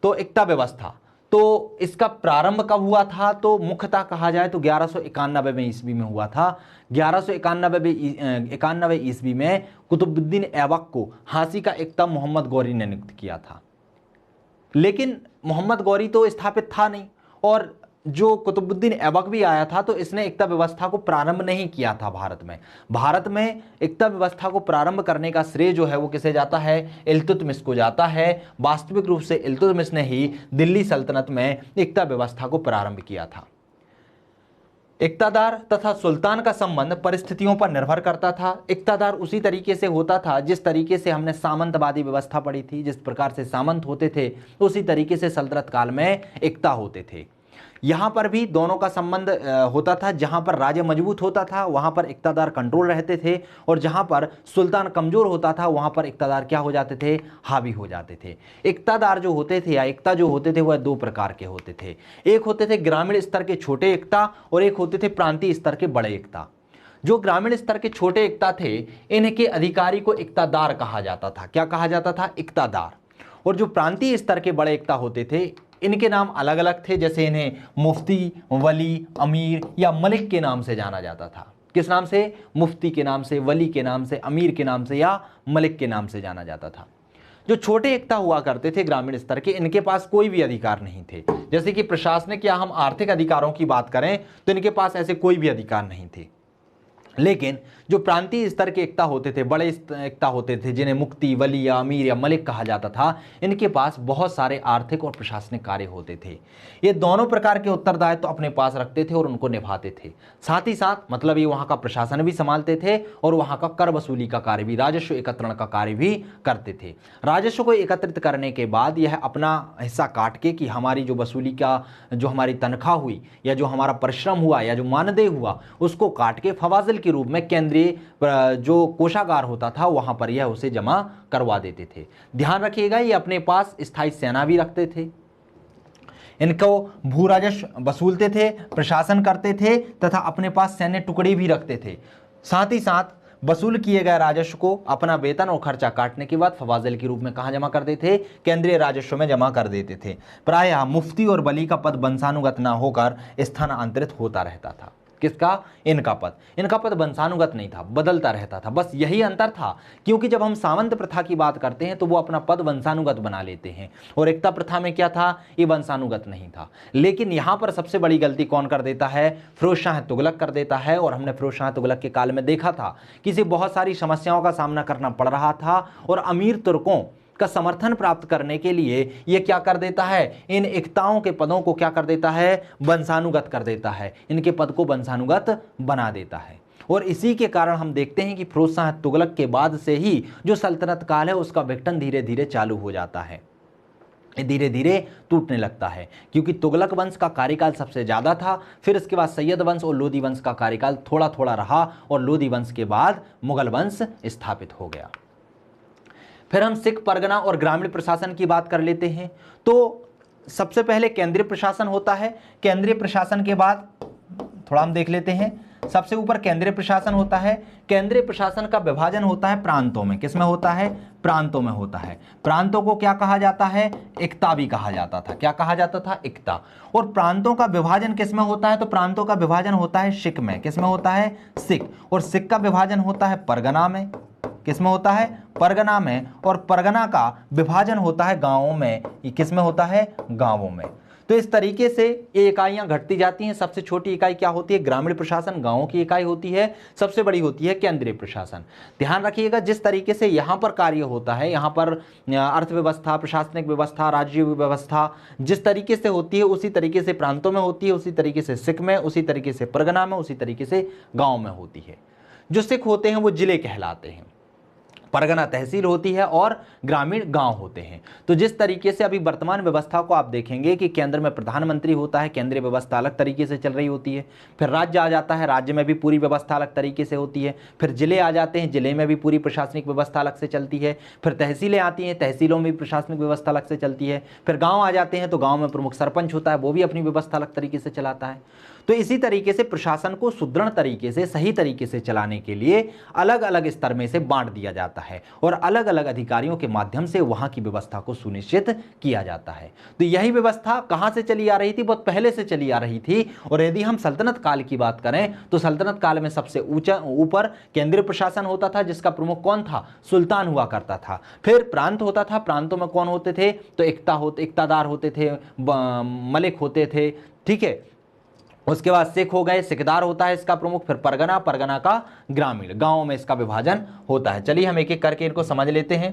तो इक्ता व्यवस्था, तो इसका प्रारंभ कब हुआ था? तो मुख्यतः कहा जाए तो 1191 ईस्वी में हुआ था। 1191 ईस्वी में कुतुबुद्दीन ऐबक को हांसी का इक्ता मोहम्मद गौरी ने नियुक्त किया था। लेकिन मोहम्मद गौरी तो स्थापित था नहीं, और जो कुतुबुद्दीन ऐबक भी आया था तो इसने इक्ता व्यवस्था को प्रारंभ नहीं किया था। भारत में इक्ता व्यवस्था को प्रारंभ करने का श्रेय जो है वो किसे जाता है? इल्तुतमिश को जाता है। वास्तविक रूप से इल्तुतमिश ने ही दिल्ली सल्तनत में इक्ता व्यवस्था को प्रारंभ किया था। इक्तादार तथा सुल्तान का संबंध परिस्थितियों पर निर्भर करता था। इक्तादार उसी तरीके से होता था जिस तरीके से हमने सामंतवादी व्यवस्था पढ़ी थी। जिस प्रकार से सामंत होते थे उसी तरीके से सल्तनत काल में इक्ता होते थे। यहाँ पर भी दोनों का संबंध होता था। जहाँ पर राजा मजबूत होता था वहाँ पर इक्तादार कंट्रोल रहते थे, और जहाँ पर सुल्तान कमज़ोर होता था वहाँ पर इक्तादार क्या हो जाते थे? हावी हो जाते थे। इक्तादार जो होते थे या इक्ता जो होते थे वह 2 प्रकार के होते थे। एक होते थे ग्रामीण स्तर के छोटे इक्ता, और एक होते थे प्रांतीय स्तर के बड़े इक्ता। जो ग्रामीण स्तर के छोटे इक्ता थे इनके अधिकारी को इक्तादार कहा जाता था। क्या कहा जाता था? इक्तादार। और जो प्रांतीय स्तर के बड़े इक्ता होते थे इनके नाम अलग अलग थे, जैसे इन्हें मुफ्ती, वली, अमीर या मलिक के नाम से जाना जाता था। किस नाम से? मुफ्ती के नाम से, वली के नाम से, अमीर के नाम से या मलिक के नाम से जाना जाता था। जो छोटे इक्ता हुआ करते थे ग्रामीण स्तर के, इनके पास कोई भी अधिकार नहीं थे। जैसे कि प्रशासनिक या हम आर्थिक अधिकारों की बात करें तो इनके पास ऐसे कोई भी अधिकार नहीं थे। लेकिन जो प्रांतीय स्तर के एकता होते थे, बड़े एकता होते थे, जिन्हें मुक्ति, वली या अमीर या मलिक कहा जाता था, इनके पास बहुत सारे आर्थिक और प्रशासनिक कार्य होते थे। ये दोनों प्रकार के उत्तरदायित्व तो अपने पास रखते थे और उनको निभाते थे। साथ ही साथ मतलब ये वहाँ का प्रशासन भी संभालते थे और वहाँ का कर वसूली का कार्य भी, राजस्व एकत्रण का कार्य भी करते थे। राजस्व को एकत्रित करने के बाद यह अपना हिस्सा काट के, कि हमारी जो वसूली का जो हमारी तनख्वाह हुई या जो हमारा परिश्रम हुआ या जो मानदेय हुआ, उसको काट के फवाजिल के रूप में केंद्रीय जो कोषागार होता था वहां पर यह उसे जमा करवा देते थे। ध्यान रखिएगा, ये अपने पास स्थायी सेना भी रखते थे, इनको भू राजस्व वसूलते थे, प्रशासन करते थे तथा अपने पास सैन्य टुकड़ी भी रखते थे। साथ ही साथ वसूल किए गए राजस्व को अपना वेतन और खर्चा काटने के बाद फवाजिल के रूप में कहां जमा कर देते थे? केंद्रीय राजस्व में जमा कर देते थे। प्रायः मुफ्ती और वली का पद वंशानुगत न होकर स्थानांतरित होता रहता था। किसका? इनका पद वंशानुगत नहीं था, बदलता रहता था। बस यही अंतर था, क्योंकि जब हम सामंत प्रथा की बात करते हैं तो वो अपना पद वंशानुगत बना लेते हैं, और एकता प्रथा में क्या था? ये वंशानुगत नहीं था। लेकिन यहां पर सबसे बड़ी गलती कौन कर देता है? फिरोज शाह तुगलक कर देता है। और हमने फिरोज शाह तुगलक के काल में देखा था कि इसे बहुत सारी समस्याओं का सामना करना पड़ रहा था, और अमीर तुर्कों का समर्थन प्राप्त करने के लिए यह क्या कर देता है? इन एकताओं के पदों को क्या कर देता है? वंशानुगत कर देता है, इनके पद को वंशानुगत बना देता है। और इसी के कारण हम देखते हैं कि फिरोज शाह तुगलक के बाद से ही जो सल्तनत काल है उसका विघटन धीरे धीरे चालू हो जाता है, धीरे धीरे टूटने लगता है, क्योंकि तुगलक वंश का कार्यकाल सबसे ज़्यादा था। फिर इसके बाद सैयद वंश और लोदी वंश का कार्यकाल थोड़ा थोड़ा रहा, और लोदी वंश के बाद मुगल वंश स्थापित हो गया। फिर हम सिख परगना और ग्रामीण प्रशासन की बात कर लेते हैं। तो सबसे पहले केंद्रीय प्रशासन होता है। केंद्रीय प्रशासन के बाद थोड़ा हम देख लेते हैं, सबसे ऊपर केंद्रीय प्रशासन होता है। केंद्रीय प्रशासन का विभाजन होता है प्रांतों में। किसमें होता है? प्रांतों में होता है। प्रांतों को क्या कहा जाता है? एकता भी कहा जाता था। क्या कहा जाता था? एकता। और प्रांतों का विभाजन किसमें होता है? तो प्रांतों का विभाजन होता है सिख में। किसमें होता है? सिख। और सिख का विभाजन होता है परगना में। किसमें होता है? परगना में। और परगना का विभाजन होता है गांवों में। ये किसमें होता है? गांवों में। तो इस तरीके से ये इकाइयां घटती जाती हैं। सबसे छोटी इकाई क्या होती है? ग्रामीण प्रशासन, गांवों की इकाई होती है। सबसे बड़ी होती है केंद्रीय प्रशासन। ध्यान रखिएगा, जिस तरीके से यहाँ पर कार्य होता है, यहाँ पर अर्थव्यवस्था, प्रशासनिक व्यवस्था, राज्य व्यवस्था जिस तरीके से होती है उसी तरीके से प्रांतों में होती है, उसी तरीके से सिख में, उसी तरीके से परगना में, उसी तरीके से गाँव में होती है। जो सिख होते हैं वो जिले कहलाते हैं, परगना तहसील होती है, और ग्रामीण गांव होते हैं। तो जिस तरीके से अभी वर्तमान व्यवस्था को आप देखेंगे कि केंद्र में प्रधानमंत्री होता है, केंद्रीय व्यवस्था अलग तरीके से चल रही होती है। फिर राज्य आ जाता है, राज्य में भी पूरी व्यवस्था अलग तरीके से होती है। फिर जिले आ जाते हैं, जिले में भी पूरी प्रशासनिक व्यवस्था अलग से चलती है। फिर तहसीलें आती हैं, तहसीलों में भी प्रशासनिक व्यवस्था अलग से चलती है। फिर गाँव आ जाते हैं, तो गाँव में प्रमुख सरपंच होता है, वो भी अपनी व्यवस्था अलग तरीके से चलाता है। तो इसी तरीके से प्रशासन को सुदृढ़ तरीके से, सही तरीके से चलाने के लिए अलग अलग स्तर में से बांट दिया जाता है, और अलग अलग अधिकारियों के माध्यम से वहां की व्यवस्था को सुनिश्चित किया जाता है। तो यही व्यवस्था कहां से चली आ रही थी? बहुत पहले से चली आ रही थी। और यदि हम सल्तनत काल की बात करें तो सल्तनत काल में सबसे ऊपर केंद्रीय प्रशासन होता था, जिसका प्रमुख कौन था? सुल्तान हुआ करता था। फिर प्रांत होता था, प्रांतों में कौन होते थे? तो एकतादार होते थे, मलिक होते थे, ठीक है। उसके बाद सिख हो गए, सिखदार होता है इसका प्रमुख। फिर परगना, परगना का ग्रामीण, गांव में इसका विभाजन होता है। चलिए हम एक एक करके इनको समझ लेते हैं।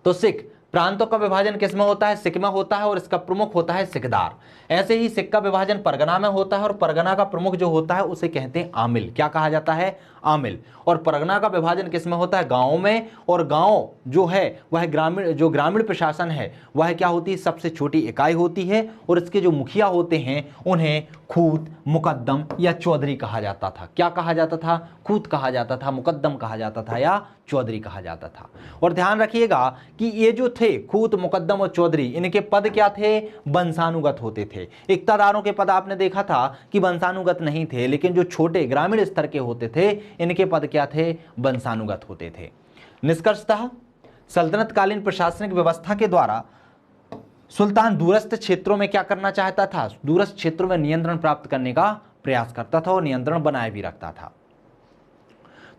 तो सिख, प्रांतों का विभाजन किसमें होता है? सिख में होता है, और इसका प्रमुख होता है सिखदार। ऐसे ही सिख का विभाजन परगना में होता है, और परगना का प्रमुख जो होता है उसे कहते हैं आमिल। क्या कहा जाता है? आमिल। और परगना का विभाजन किसमें होता है? गाँव में। और गाँव जो है वह ग्रामीण प्रशासन है वह क्या होती है? सबसे छोटी इकाई होती है, और इसके जो मुखिया होते हैं उन्हें खूत, मुकद्दम या चौधरी कहा जाता था। क्या कहा जाता था? खूत कहा जाता था, मुकद्दम कहा जाता था, या चौधरी कहा जाता था। और ध्यान रखिएगा कि ये जो थे खूत, मुकद्दम और चौधरी, इनके पद क्या थे? वंशानुगत होते थे। इक्तादारों के पद आपने देखा था कि वंशानुगत नहीं थे, लेकिन जो छोटे ग्रामीण स्तर के होते थे इनके पद क्या थे? वंशानुगत होते थे। निष्कर्षतः सल्तनतकालीन प्रशासनिक व्यवस्था के द्वारा सुल्तान दूरस्थ क्षेत्रों में क्या करना चाहता था? दूरस्थ क्षेत्रों में नियंत्रण प्राप्त करने का प्रयास करता था, और नियंत्रण बनाए भी रखता था।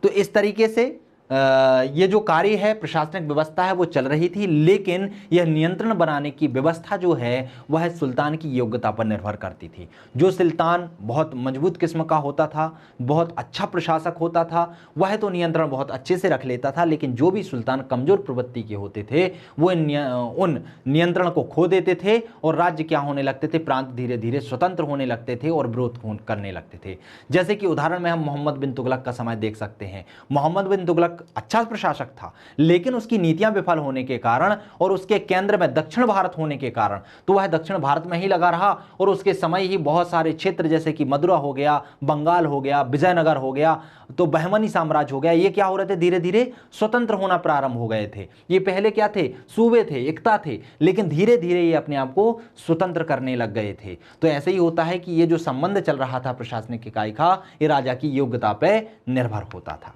तो इस तरीके से ये जो कार्य है, प्रशासनिक व्यवस्था है, वो चल रही थी, लेकिन यह नियंत्रण बनाने की व्यवस्था जो है वह सुल्तान की योग्यता पर निर्भर करती थी। जो सुल्तान बहुत मजबूत किस्म का होता था, बहुत अच्छा प्रशासक होता था, वह तो नियंत्रण बहुत अच्छे से रख लेता था, लेकिन जो भी सुल्तान कमजोर प्रवृत्ति के होते थे वो उन नियंत्रण को खो देते थे और राज्य क्या होने लगते थे, प्रांत धीरे धीरे स्वतंत्र होने लगते थे और विरोध करने लगते थे। जैसे कि उदाहरण में हम मोहम्मद बिन तुगलक का समय देख सकते हैं। मोहम्मद बिन तुगलक अच्छा प्रशासक था, लेकिन उसकी नीतियां विफल होने के कारण और उसके केंद्र में दक्षिण भारत होने के कारण तो वह दक्षिण भारत में ही लगा रहा और उसके समय ही बहुत सारे क्षेत्र जैसे कि मदुरा हो गया, बंगाल हो गया, विजयनगर हो गया, तो बहमनी साम्राज्य हो गया, ये क्या हो रहे थे, धीरे धीरे स्वतंत्र होना प्रारंभ हो गए थे। ये पहले क्या थे, सूबे थे, एकता थे, लेकिन धीरे धीरे ये अपने आप को स्वतंत्र करने लग गए थे। तो ऐसे ही होता है कि ये जो संबंध चल रहा था प्रशासनिक इकाई का, ये राजा की योग्यता पर निर्भर होता था।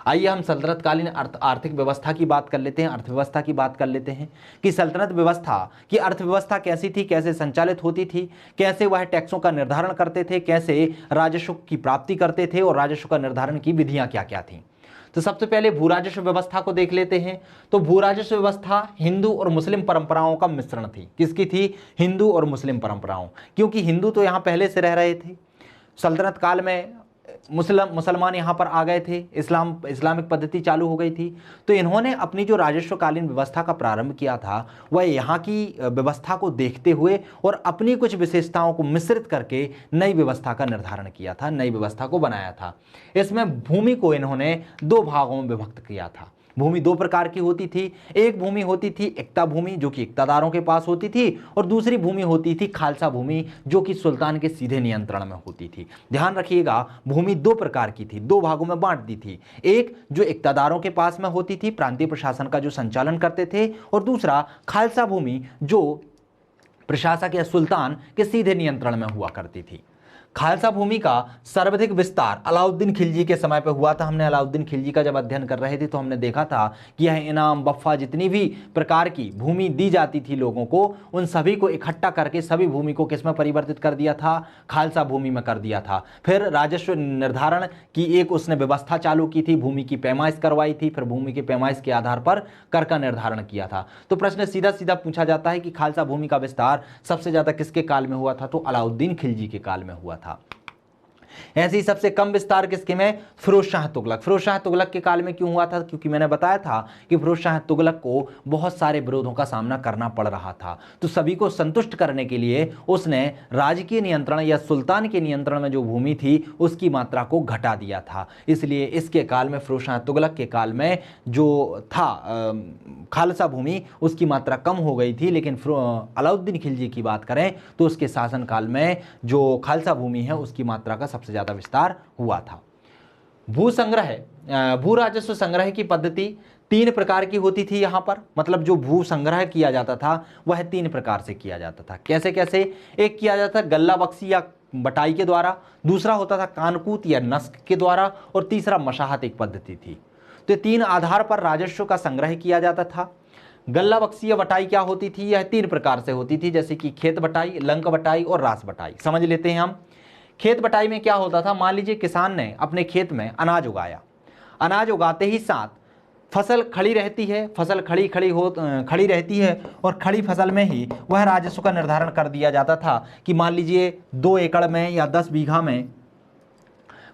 आइए हम सल्तनतकालीन आर्थिक व्यवस्था की बात कर लेते हैं, अर्थव्यवस्था की बात कर लेते हैं कि सल्तनत व्यवस्था की अर्थव्यवस्था कैसी थी, कैसे संचालित होती थी, कैसे वह टैक्सों का निर्धारण करते थे, कैसे राजस्व की प्राप्ति करते थे और राजस्व का निर्धारण की विधियां क्या क्या थीं। तो सबसे पहले भूराजस्व व्यवस्था को देख लेते हैं। तो भूराजस्व व्यवस्था हिंदू और मुस्लिम परंपराओं का मिश्रण थी। किसकी थी, हिंदू और मुस्लिम परंपराओं, क्योंकि हिंदू तो यहाँ पहले से रह रहे थे, सल्तनत काल में मुसलमान यहाँ पर आ गए थे, इस्लामिक पद्धति चालू हो गई थी। तो इन्होंने अपनी जो राजस्वकालीन व्यवस्था का प्रारंभ किया था वह यहाँ की व्यवस्था को देखते हुए और अपनी कुछ विशेषताओं को मिश्रित करके नई व्यवस्था का निर्धारण किया था, नई व्यवस्था को बनाया था। इसमें भूमि को इन्होंने दो भागों में विभक्त किया था। भूमि दो प्रकार की होती थी। एक भूमि होती थी इक्ता भूमि, जो कि इक्तादारों के पास होती थी, और दूसरी भूमि होती थी खालसा भूमि, जो कि सुल्तान के सीधे नियंत्रण में होती थी। ध्यान रखिएगा, भूमि दो प्रकार की थी, दो भागों में बांट दी थी। एक जो इक्तादारों के पास में होती थी, प्रांतीय प्रशासन का जो संचालन करते थे, और दूसरा खालसा भूमि जो प्रशासक या सुल्तान के सीधे नियंत्रण में हुआ करती थी। खालसा भूमि का सर्वाधिक विस्तार अलाउद्दीन खिलजी के समय पर हुआ था। हमने अलाउद्दीन खिलजी का जब अध्ययन कर रहे थे तो हमने देखा था कि यह इनाम, बफ्फा, जितनी भी प्रकार की भूमि दी जाती थी लोगों को, उन सभी को इकट्ठा करके सभी भूमि को किस में परिवर्तित कर दिया था, खालसा भूमि में कर दिया था। फिर राजस्व निर्धारण की एक उसने व्यवस्था चालू की थी, भूमि की पैमाइश करवाई थी, फिर भूमि की पैमाइश के आधार पर कर का निर्धारण किया था। तो प्रश्न सीधा सीधा पूछा जाता है कि खालसा भूमि का विस्तार सबसे ज्यादा किसके काल में हुआ था, तो अलाउद्दीन खिलजी के काल में हुआ था। ऐसे ही सबसे कम विस्तार किसके में, फिरोज शाह तुगलक। फिरोज शाह तुगलक के काल में क्यों हुआ था, क्योंकि मैंने बताया था कि फिरोज शाह तुगलक को बहुत सारे विरोधों का सामना करना पड़ रहा था। तो सभी को संतुष्ट करने के लिए उसने राजकीय नियंत्रण या सुल्तान के नियंत्रण में जो भूमि थी उसकी मात्रा को घटा दिया था। इसलिए इसके काल में, फिरोज शाह तुगलक के काल में जो था खालसा भूमि, उसकी मात्रा कम हो गई थी। लेकिन अलाउद्दीन खिलजी की बात करें तो उसके शासनकाल में जो खालसा भूमि है उसकी मात्रा का सबसे ज्यादा विस्तार हुआ था। भू संग्रह, भू राजस्व संग्रह की पद्धति तीन प्रकार की होती थी यहाँ पर, मतलब जो भू संग्रह किया जाता था वह तीन प्रकार से किया जाता था। कैसे कैसे, एक किया जाता था गल्ला बख्शी या बटाई के द्वारा, दूसरा होता था कानकूत या नस्क के द्वारा, और तीसरा मशाहत एक पद्धति थी। तो तीन आधार पर राजस्व का संग्रह किया जाता था। गल्ला बख्शी या बटाई क्या होती थी, यह तीन प्रकार से होती थी, जैसे कि खेत बटाई, लंक बटाई और रास बटाई। समझ लेते हैं हम। खेत बटाई में क्या होता था, मान लीजिए किसान ने अपने खेत में अनाज उगाया, अनाज उगाते ही साथ फसल खड़ी रहती है, फसल खड़ी रहती है, और खड़ी फसल में ही वह राजस्व का निर्धारण कर दिया जाता था कि मान लीजिए 2 एकड़ में या 10 बीघा में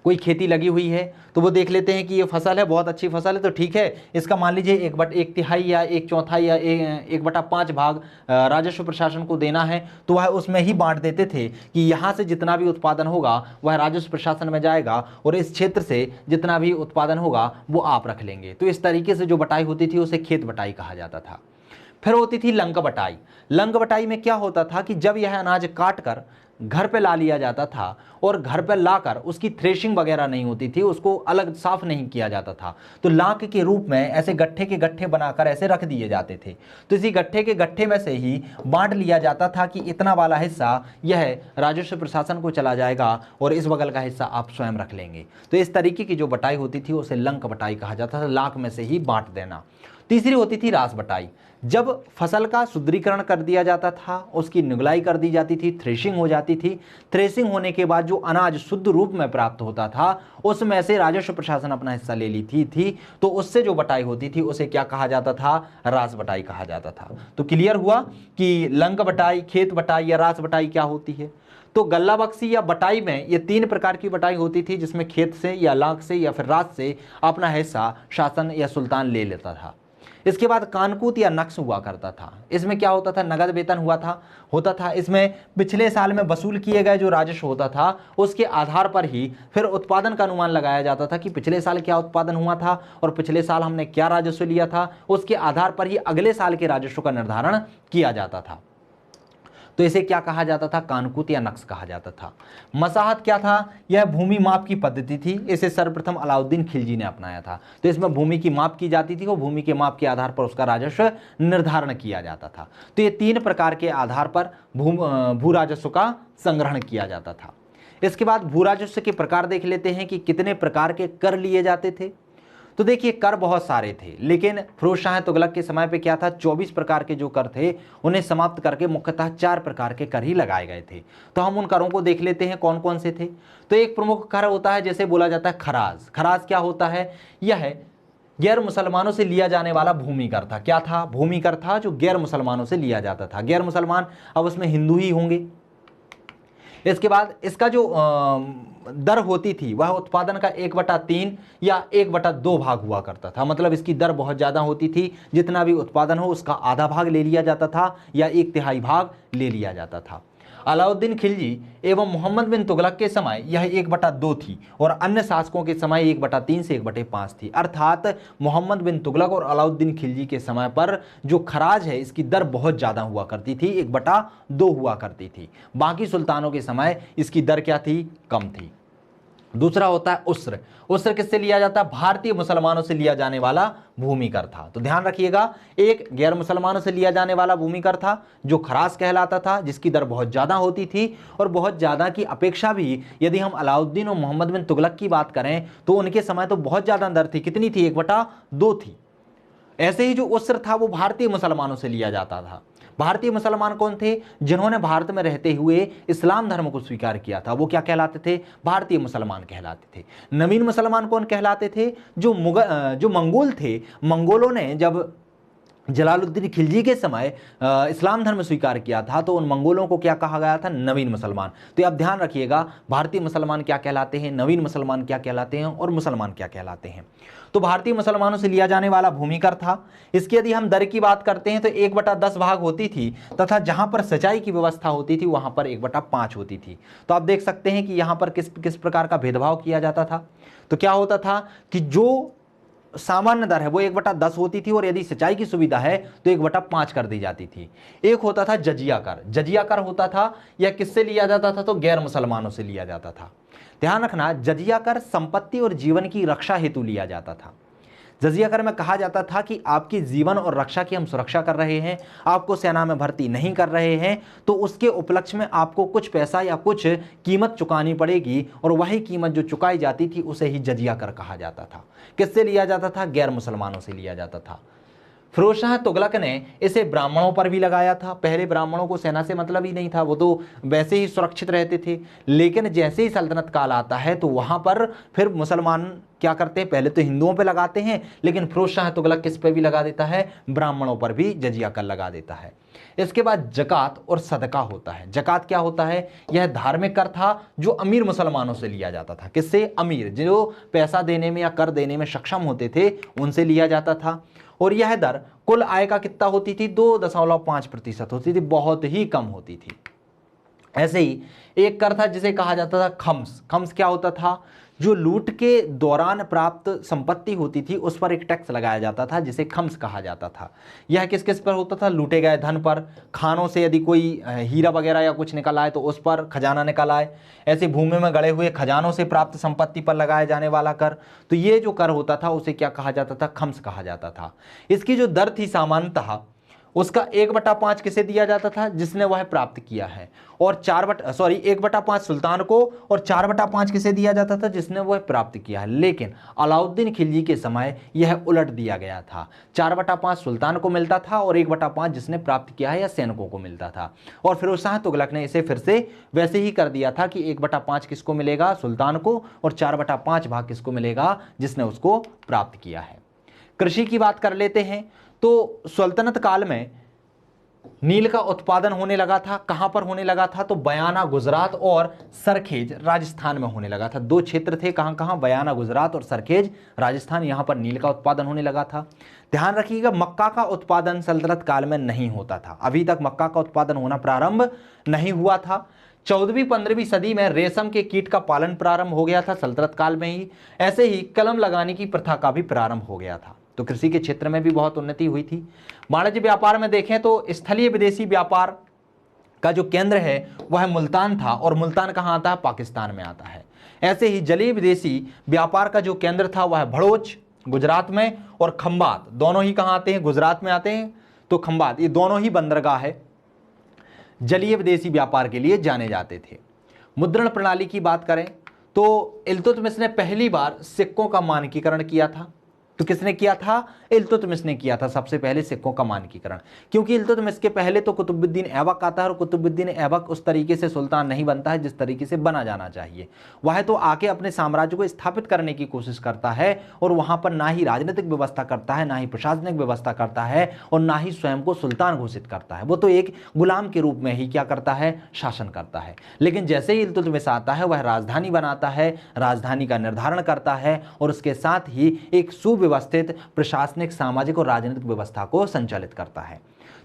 कोई खेती लगी हुई है, तो वो देख लेते हैं कि ये फसल है, बहुत अच्छी फसल है, तो ठीक है, इसका मान लीजिए 1/3 या 1/4 या 1/5 भाग राजस्व प्रशासन को देना है। तो वह उसमें ही बांट देते थे कि यहाँ से जितना भी उत्पादन होगा वह राजस्व प्रशासन में जाएगा, और इस क्षेत्र से जितना भी उत्पादन होगा वो आप रख लेंगे। तो इस तरीके से जो बटाई होती थी उसे खेत बटाई कहा जाता था। फिर होती थी लंक बटाई। लंक बटाई में क्या होता था कि जब यह अनाज काट कर घर पे ला लिया जाता था और घर पे लाकर उसकी थ्रेशिंग वगैरह नहीं होती थी, उसको अलग साफ नहीं किया जाता था, तो लाख के रूप में ऐसे गट्ठे के गट्ठे बनाकर ऐसे रख दिए जाते थे। तो इसी गट्ठे के गट्ठे में से ही बांट लिया जाता था कि इतना वाला हिस्सा यह राजस्व प्रशासन को चला जाएगा और इस बगल का हिस्सा आप स्वयं रख लेंगे। तो इस तरीके की जो बटाई होती थी उसे लंक बटाई कहा जाता था, लाख में से ही बांट देना। तीसरी होती थी रास बटाई। जब फसल का शुद्धिकरण कर दिया जाता था, उसकी निगलाई कर दी जाती थी, थ्रेशिंग हो जाती थी। थ्रेशिंग होने के बाद जो अनाज शुद्ध रूप में प्राप्त होता था उसमें से राजस्व प्रशासन अपना हिस्सा ले लेती थी, तो उससे जो बटाई होती थी उसे क्या कहा जाता था? रास बटाई कहा जाता था। तो क्लियर हुआ कि लंक बटाई, खेत बटाई या रास बटाई क्या होती है। तो गल्ला बख्शी या बटाई में ये 3 प्रकार की बटाई होती थी, जिसमें खेत से या लाख से या फिर रास से अपना हिस्सा शासन या सुल्तान ले लेता था। इसके बाद कानकूत या नक्श हुआ करता था। इसमें क्या होता था? नगद वेतन होता था। इसमें पिछले साल में वसूल किए गए जो राजस्व होता था उसके आधार पर ही फिर उत्पादन का अनुमान लगाया जाता था कि पिछले साल क्या उत्पादन हुआ था और पिछले साल हमने क्या राजस्व लिया था, उसके आधार पर ही अगले साल के राजस्व का निर्धारण किया जाता था। तो इसे क्या कहा जाता था? कानकूत या नक्श कहा जाता था। मसाहत क्या था? यह भूमि माप की पद्धति थी। इसे सर्वप्रथम अलाउद्दीन खिलजी ने अपनाया था। तो इसमें भूमि की माप की जाती थी और भूमि के माप के आधार पर उसका राजस्व निर्धारण किया जाता था। तो ये 3 प्रकार के आधार पर भू राजस्व का संग्रहण किया जाता था। इसके बाद भू राजस्व के प्रकार देख लेते हैं कि कितने प्रकार के कर लिए जाते थे। तो देखिए, कर बहुत सारे थे, लेकिन फिरोज शाह तुगलक के समय पे क्या था? 24 प्रकार के जो कर थे उन्हें समाप्त करके मुख्यतः 4 प्रकार के कर ही लगाए गए थे। तो हम उन करों को देख लेते हैं कौन कौन से थे। तो एक प्रमुख कर होता है, जैसे बोला जाता है खराज। खराज क्या होता है? यह गैर मुसलमानों से लिया जाने वाला भूमि कर था। क्या था? भूमि कर था जो गैर मुसलमानों से लिया जाता था। गैर मुसलमान अब उसमें हिंदू ही होंगे। इसके बाद इसका जो दर होती थी वह उत्पादन का 1/3 या 1/2 भाग हुआ करता था। मतलब इसकी दर बहुत ज़्यादा होती थी। जितना भी उत्पादन हो उसका आधा भाग ले लिया जाता था या 1/3 भाग ले लिया जाता था। अलाउद्दीन खिलजी एवं मोहम्मद बिन तुगलक के समय यह 1/2 थी और अन्य शासकों के समय 1/3 से 1/5 थी। अर्थात मोहम्मद बिन तुगलक और अलाउद्दीन खिलजी के समय पर जो खराज है इसकी दर बहुत ज़्यादा हुआ करती थी, 1/2 हुआ करती थी। बाकी सुल्तानों के समय इसकी दर क्या थी? कम थी। दूसरा होता है उस्र। उस्र किससे लिया जाता है? भारतीय मुसलमानों से लिया जाने वाला भूमि कर था। तो ध्यान रखिएगा, एक गैर मुसलमानों से लिया जाने वाला भूमि कर था जो खराज कहलाता था, जिसकी दर बहुत ज़्यादा होती थी और बहुत ज़्यादा की अपेक्षा भी यदि हम अलाउद्दीन और मोहम्मद बिन तुगलक की बात करें तो उनके समय तो बहुत ज़्यादा दर थी। कितनी थी? 1/2 थी। ऐसे ही जो उस्र था वो भारतीय मुसलमानों से लिया जाता था। भारतीय मुसलमान कौन थे? जिन्होंने भारत में रहते हुए इस्लाम धर्म को स्वीकार किया था, वो क्या कहलाते थे? भारतीय मुसलमान कहलाते थे। नवीन मुसलमान कौन कहलाते थे? जो मंगोल थे। मंगोलों ने जब जलालुद्दीन खिलजी के समय इस्लाम धर्म स्वीकार किया था तो उन मंगोलों को क्या कहा गया था? नवीन मुसलमान। तो अब ध्यान रखिएगा, भारतीय मुसलमान क्या कहलाते हैं, नवीन मुसलमान क्या कहलाते हैं और मुसलमान क्या कहलाते हैं। तो भारतीय मुसलमानों से लिया जाने वाला भूमि कर था। इसकी यदि हम दर की बात करते हैं तो 1/10 भाग होती थी तथा जहां पर सिंचाई की व्यवस्था होती थी वहां पर 1/5 होती थी। तो आप देख सकते हैं कि यहां पर किस किस प्रकार का भेदभाव किया जाता था। तो क्या होता था कि जो सामान्य दर है वो 1/10 होती थी और यदि सिंचाई की सुविधा है तो 1/5 कर दी जाती थी। एक होता था जजिया कर। जजिया कर होता था, यह किससे लिया जाता था? तो गैर मुसलमानों से लिया जाता था। ध्यान रखना, जजिया कर संपत्ति और जीवन की रक्षा हेतु लिया जाता था। जजिया कर में कहा जाता था कि आपकी जीवन और रक्षा की हम सुरक्षा कर रहे हैं, आपको सेना में भर्ती नहीं कर रहे हैं, तो उसके उपलक्ष्य में आपको कुछ पैसा या कुछ कीमत चुकानी पड़ेगी और वही कीमत जो चुकाई जाती थी उसे ही जजिया कर कहा जाता था। किससे लिया जाता था? गैर मुसलमानों से लिया जाता था। फिरोज शाह तुगलक ने इसे ब्राह्मणों पर भी लगाया था। पहले ब्राह्मणों को सेना से मतलब ही नहीं था, वो तो वैसे ही सुरक्षित रहते थे। लेकिन जैसे ही सल्तनत काल आता है तो वहाँ पर फिर मुसलमान क्या करते हैं? पहले तो हिंदुओं पे लगाते हैं, लेकिन फिरोज शाह तुगलक किस पे भी लगा देता है? ब्राह्मणों पर भी जजिया कर लगा देता है। इसके बाद जकात और सदका होता है। जकात क्या होता है? यह धार्मिक कर था जो अमीर मुसलमानों से लिया जाता था। किससे? अमीर, जो पैसा देने में या कर देने में सक्षम होते थे उनसे लिया जाता था। और यह दर कुल आय का कितना होती थी? 2.5% होती थी, बहुत ही कम होती थी। ऐसे ही एक कर था जिसे कहा जाता था खम्स। खम्स क्या होता था? जो लूट के दौरान प्राप्त संपत्ति होती थी उस पर एक टैक्स लगाया जाता था जिसे खम्स कहा जाता था। यह किस किस पर होता था? लूटे गए धन पर, खानों से यदि कोई हीरा वगैरह या कुछ निकल आए तो उस पर खजाना निकल आए, ऐसे भूमि में गड़े हुए खजानों से प्राप्त संपत्ति पर लगाए जाने वाला कर। तो ये जो कर होता था उसे क्या कहा जाता था? खम्स कहा जाता था। इसकी जो दर थी सामान्यतः उसका 1/5 किसे दिया जाता था, जिसने वह प्राप्त किया है, और 1/5 सुल्तान को और 4/5 किसे दिया जाता था, जिसने वह प्राप्त किया है। लेकिन अलाउद्दीन खिलजी के समय यह उलट दिया गया था, 4/5 सुल्तान को मिलता था और 1/5 जिसने प्राप्त किया है या सैनिकों को मिलता था। और फिरोज शाह तुगलक ने इसे फिर से वैसे ही कर दिया था कि 1/5 किसको मिलेगा, सुल्तान को, और 4/5 भाग किसको मिलेगा, जिसने उसको प्राप्त किया है। कृषि की बात कर लेते हैं तो सल्तनत काल में नील का उत्पादन होने लगा था। कहां पर होने लगा था, तो बयाना गुजरात और सरखेज राजस्थान में होने लगा था। दो क्षेत्र थे, कहां कहां, बयाना गुजरात और सरखेज राजस्थान, यहां पर नील का उत्पादन होने लगा था। ध्यान रखिएगा, मक्का का उत्पादन सल्तनत काल में नहीं होता था, अभी तक मक्का का उत्पादन होना प्रारंभ नहीं हुआ था। 14वीं-15वीं सदी में रेशम के कीट का पालन प्रारंभ हो गया था सल्तनत काल में ही। ऐसे ही कलम लगाने की प्रथा का भी प्रारंभ हो गया था। तो कृषि के क्षेत्र में भी बहुत उन्नति हुई थी। वाणिज्य व्यापार में देखें तो स्थलीय विदेशी व्यापार का जो केंद्र है वह मुल्तान था, और मुल्तान कहाँ आता है, पाकिस्तान में आता है। ऐसे ही जलीय विदेशी व्यापार का जो केंद्र था वह भड़ोच गुजरात में, और खंबात, दोनों ही कहाँ आते हैं, गुजरात में आते हैं। तो खंबात, ये दोनों ही बंदरगाह है जलीय विदेशी व्यापार के लिए जाने जाते थे। मुद्रण प्रणाली की बात करें तो इल्तुतमिश ने पहली बार सिक्कों का मानकीकरण किया था। तो किसने किया था, इल्तुतमिश ने किया था सबसे पहले सिक्कों का मानकीकरण। क्योंकि इल्तुतमिश के पहले तो कुतुबुद्दीन ऐबक आता है, और कुतुबुद्दीन ऐबक उस तरीके से सुल्तान नहीं बनता है जिस तरीके से बना जाना चाहिए। वह तो आके अपने साम्राज्य को स्थापित करने की कोशिश करता है, और वहां पर ना ही राजनीतिक व्यवस्था करता है, ना ही प्रशासनिक व्यवस्था करता है, और ना ही स्वयं को सुल्तान घोषित करता है। वो तो एक गुलाम के रूप में ही क्या करता है, शासन करता है। लेकिन जैसे ही इल्तुतमिश आता है वह राजधानी बनाता है, राजधानी का निर्धारण करता है, और उसके साथ ही एक सुव्यवस्थित प्रशासनिक, सामाजिक और राजनीतिक व्यवस्था को संचालित करता है।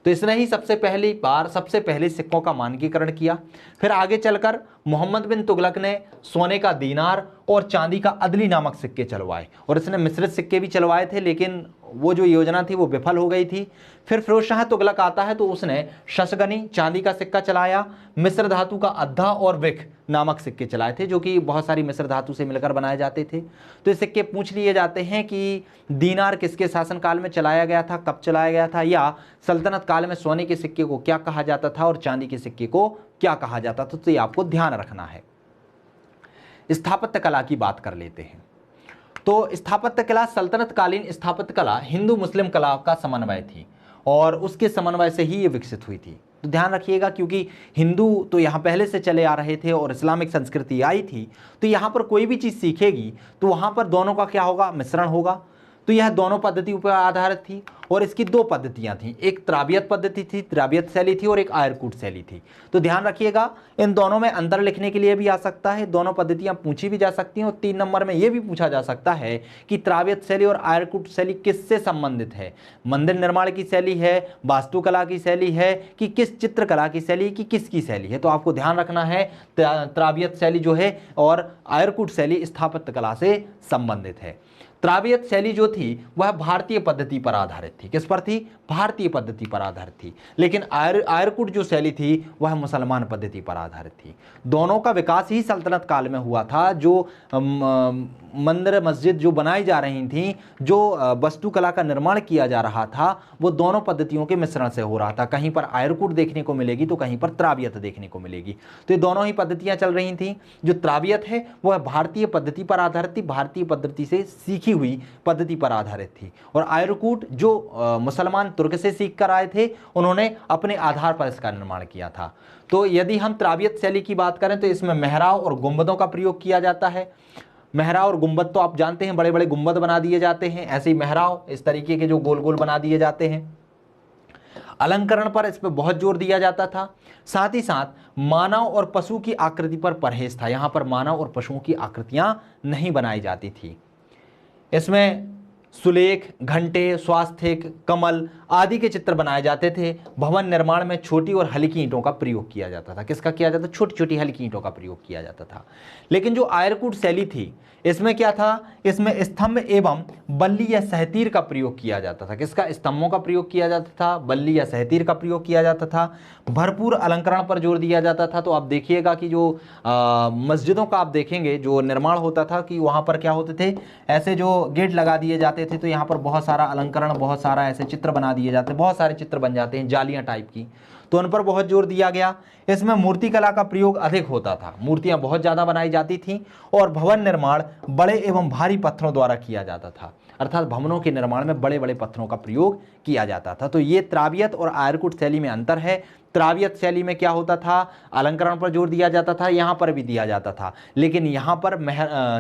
तो इसने ही सबसे पहले सिक्कों का मानकीकरण किया। फिर आगे चलकर मोहम्मद बिन तुगलक ने सोने का दीनार और चांदी का अदली नामक सिक्के चलवाए, और इसने मिश्रित सिक्के भी चलवाए थे, लेकिन वो जो योजना थी वो विफल हो गई थी। फिर फिरोज शाह तुगलक आता है तो उसने शशगनी चांदी का सिक्का चलाया, मिस्र धातु का अद्धा और विख नामक सिक्के चलाए थे, जो कि बहुत सारी मिस्र धातु से मिलकर बनाए जाते थे। तो ये सिक्के पूछ लिए जाते हैं कि दीनार किसके शासनकाल में चलाया गया था, कब चलाया गया था, या सल्तनत काल में सोने के सिक्के को क्या कहा जाता था और चांदी के सिक्के को क्या कहा जाता था। तो ये आपको ध्यान रखना है। स्थापत्य कला की बात कर लेते हैं। तो स्थापत्य कला, सल्तनत कालीन स्थापत्य कला हिंदू मुस्लिम कला का समन्वय थी, और उसके समन्वय से ही ये विकसित हुई थी। तो ध्यान रखिएगा, क्योंकि हिंदू तो यहाँ पहले से चले आ रहे थे और इस्लामिक संस्कृति आई थी, तो यहाँ पर कोई भी चीज़ सीखेगी तो वहाँ पर दोनों का क्या होगा, मिश्रण होगा। तो यह दोनों पद्धतियों पर आधारित थी, और इसकी दो पद्धतियां थीं, एक त्राबियत पद्धति थी, त्राबियत शैली थी, और एक आयरकूट शैली थी। तो ध्यान रखिएगा, इन दोनों में अंतर लिखने के लिए भी आ सकता है, दोनों पद्धतियां पूछी भी जा सकती हैं, और 3 नंबर में यह भी पूछा जा सकता है कि त्राबियत शैली और आयरकूट शैली किससे संबंधित है, मंदिर निर्माण की शैली है, वास्तुकला की शैली है, कि किस चित्रकला की शैली, कि किसकी शैली है। तो आपको ध्यान रखना है, त्राबियत शैली जो है और आयरकूट शैली स्थापत्य कला से संबंधित है। त्राबियत शैली जो थी वह भारतीय पद्धति पर आधारित थी। किस पर थी, भारतीय पद्धति पर आधारित थी। लेकिन आयरकूट जो शैली थी वह मुसलमान पद्धति पर आधारित थी। दोनों का विकास ही सल्तनत काल में हुआ था। जो मंदिर मस्जिद जो बनाई जा रही थी, जो वास्तुकला का निर्माण किया जा रहा था, वो दोनों पद्धतियों के मिश्रण से हो रहा था। कहीं पर आयरकूट देखने को मिलेगी तो कहीं पर त्राबियत देखने को मिलेगी। तो ये दोनों ही पद्धतियां चल रही थी। जो त्राबियत है वह भारतीय पद्धति पर आधारित थी, भारतीय पद्धति से सीखी हुई पद्धति पर आधारित थी, और आयरकूट जो मुसलमान तुर्क से सीख कर आए थे, उन्होंने अपने आधार पर इसका निर्माण किया था। तो यदि हम त्राबियत शैली की बात करें तो इसमें मेहराब और गुंबदों का प्रयोग किया जाता है। मेहराब और गुंबद तो आप जानते हैं, बड़े बड़े गुंबद बना दिए जाते हैं, ऐसे ही मेहराब इस तरीके के जो गोल गोल बना दिए जाते हैं। अलंकरण पर इस पर बहुत जोर दिया जाता था। साथ ही साथ मानव और पशु की आकृति पर परहेज था। यहाँ पर मानव और पशुओं की आकृतियां नहीं बनाई जाती थी। इसमें सुलेख, घंटे, स्वास्थिक, कमल आदि के चित्र बनाए जाते थे। भवन निर्माण में छोटी और हल्की ईंटों का प्रयोग किया जाता था। किसका किया जाता था, छोटी छोटी हल्की ईंटों का प्रयोग किया जाता था। लेकिन जो आयरकूट शैली थी इसमें क्या था, इसमें स्तंभ एवं बल्ली या सहतीर का प्रयोग किया जाता था। किसका, स्तंभों का प्रयोग किया जाता था, बल्ली या सहतीर का प्रयोग किया जाता था। भरपूर अलंकरण पर जोर दिया जाता था। तो आप देखिएगा कि जो मस्जिदों का आप देखेंगे जो निर्माण होता था कि वहाँ पर क्या होते थे, ऐसे जो गेट लगा दिए जाते जाते थे तो यहाँ पर बहुत सारा अलंकरण, बहुत सारा ऐसे चित्र बना दिए जाते, बहुत सारे चित्र बन जाते हैं जालियाँ टाइप की, तो उन पर बहुत जोर दिया गया। इसमें मूर्ति कला का प्रयोग अधिक होता था, मूर्तियाँ बहुत ज़्यादा बनाई जाती थीं और भवन निर्माण बड़े एवं भारी पत्थरों द्वारा किया जाता था, अर्थात भवनों के निर्माण में बड़े बड़े पत्थरों का प्रयोग किया जाता था। तो ये त्रावियत और आर्यकुट शैली में अंतर है। त्रावियत शैली में क्या होता था, अलंकरण पर जोर दिया जाता था, यहाँ पर भी दिया जाता था, लेकिन यहाँ पर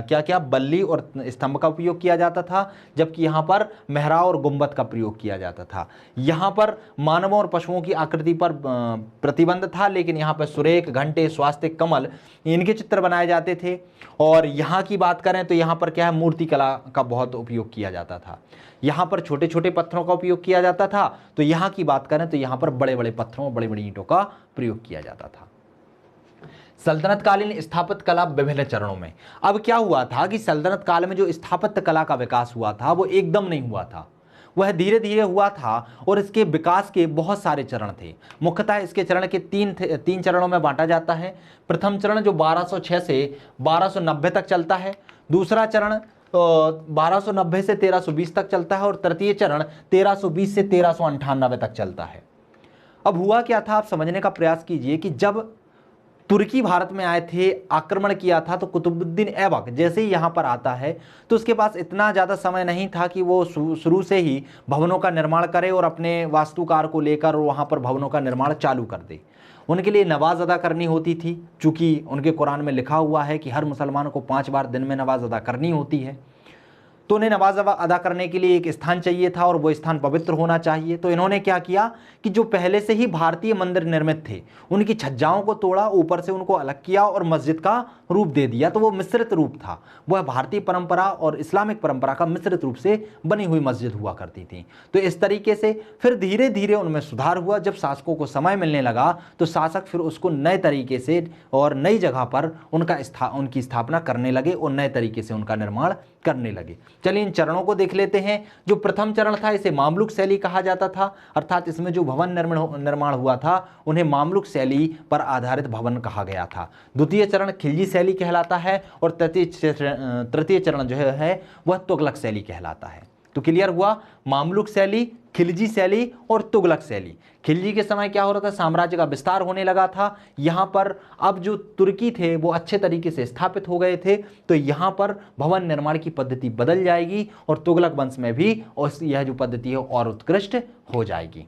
क्या क्या बल्ली और स्तंभ का उपयोग किया जाता था, जबकि यहाँ पर मेहराब और गुंबद का प्रयोग किया जाता था। यहाँ पर मानवों और पशुओं की आकृति पर प्रतिबंध था, लेकिन यहाँ पर सुरेख, घंटे, स्वास्तिक, कमल, इनके चित्र बनाए जाते थे। और यहाँ की बात करें तो यहाँ पर क्या है, मूर्ति कला का बहुत उपयोग किया जाता था। यहाँ पर छोटे छोटे पत्थरों का उपयोग किया जाता था, तो यहाँ की बात करें तो यहाँ पर बड़े बड़े पत्थरों, बड़ी बड़ी ईंटों का प्रयोग किया जाता था। सल्तनत कालीन स्थापत्य कला विभिन्न चरणों में। अब क्या हुआ था कि सल्तनत काल में जो स्थापत्य कला का विकास हुआ था वो एकदम नहीं हुआ था, वह धीरे धीरे हुआ था और इसके विकास के बहुत सारे चरण थे। मुख्यतः इसके चरण के तीन चरणों में बांटा जाता है। प्रथम चरण जो 1206 से 1290 तक चलता है, दूसरा चरण 1290 से 1320 तक चलता है और तृतीय चरण 1320 से 1398 तक चलता है। अब हुआ क्या था, आप समझने का प्रयास कीजिए कि जब तुर्की भारत में आए थे, आक्रमण किया था, तो कुतुबुद्दीन ऐबक जैसे ही यहाँ पर आता है तो उसके पास इतना ज़्यादा समय नहीं था कि वो शुरू से ही भवनों का निर्माण करे और अपने वास्तुकार को लेकर वहाँ पर भवनों का निर्माण चालू कर दे। उनके लिए नमाज अदा करनी होती थी, चूँकि उनके कुरान में लिखा हुआ है कि हर मुसलमान को 5 बार दिन में नमाज अदा करनी होती है, तो उन्हें नमाज अदा करने के लिए एक स्थान चाहिए था और वो स्थान पवित्र होना चाहिए। तो इन्होंने क्या किया कि जो पहले से ही भारतीय मंदिर निर्मित थे उनकी छज्जाओं को तोड़ा, ऊपर से उनको अलग किया और मस्जिद का रूप दे दिया। तो वो मिश्रित रूप था, वह भारतीय परंपरा और इस्लामिक परंपरा का मिश्रित रूप से बनी हुई मस्जिद हुआ करती थी। तो इस तरीके से फिर धीरे धीरे उनमें सुधार हुआ। जब शासकों को समय मिलने लगा तो शासक फिर उसको नए तरीके से और नई जगह पर उनकी स्थापना करने लगे और नए तरीके से उनका निर्माण करने लगे। चलिए इन चरणों को देख लेते हैं। जो प्रथम चरण था इसे मामलुक शैली कहा जाता था, अर्थात इसमें जो भवन निर्माण हुआ था उन्हें मामलुक शैली पर आधारित भवन कहा गया था। द्वितीय चरण खिलजी शैली कहलाता है और तृतीय चरण जो है वह तुगलक शैली कहलाता है। तो क्लियर हुआ, मामलुक शैली, खिलजी शैली और तुगलक शैली। खिलजी के समय क्या हो रहा था, साम्राज्य का विस्तार होने लगा था। यहाँ पर अब जो तुर्की थे वो अच्छे तरीके से स्थापित हो गए थे, तो यहाँ पर भवन निर्माण की पद्धति बदल जाएगी और तुगलक वंश में भी और यह जो पद्धति है और उत्कृष्ट हो जाएगी।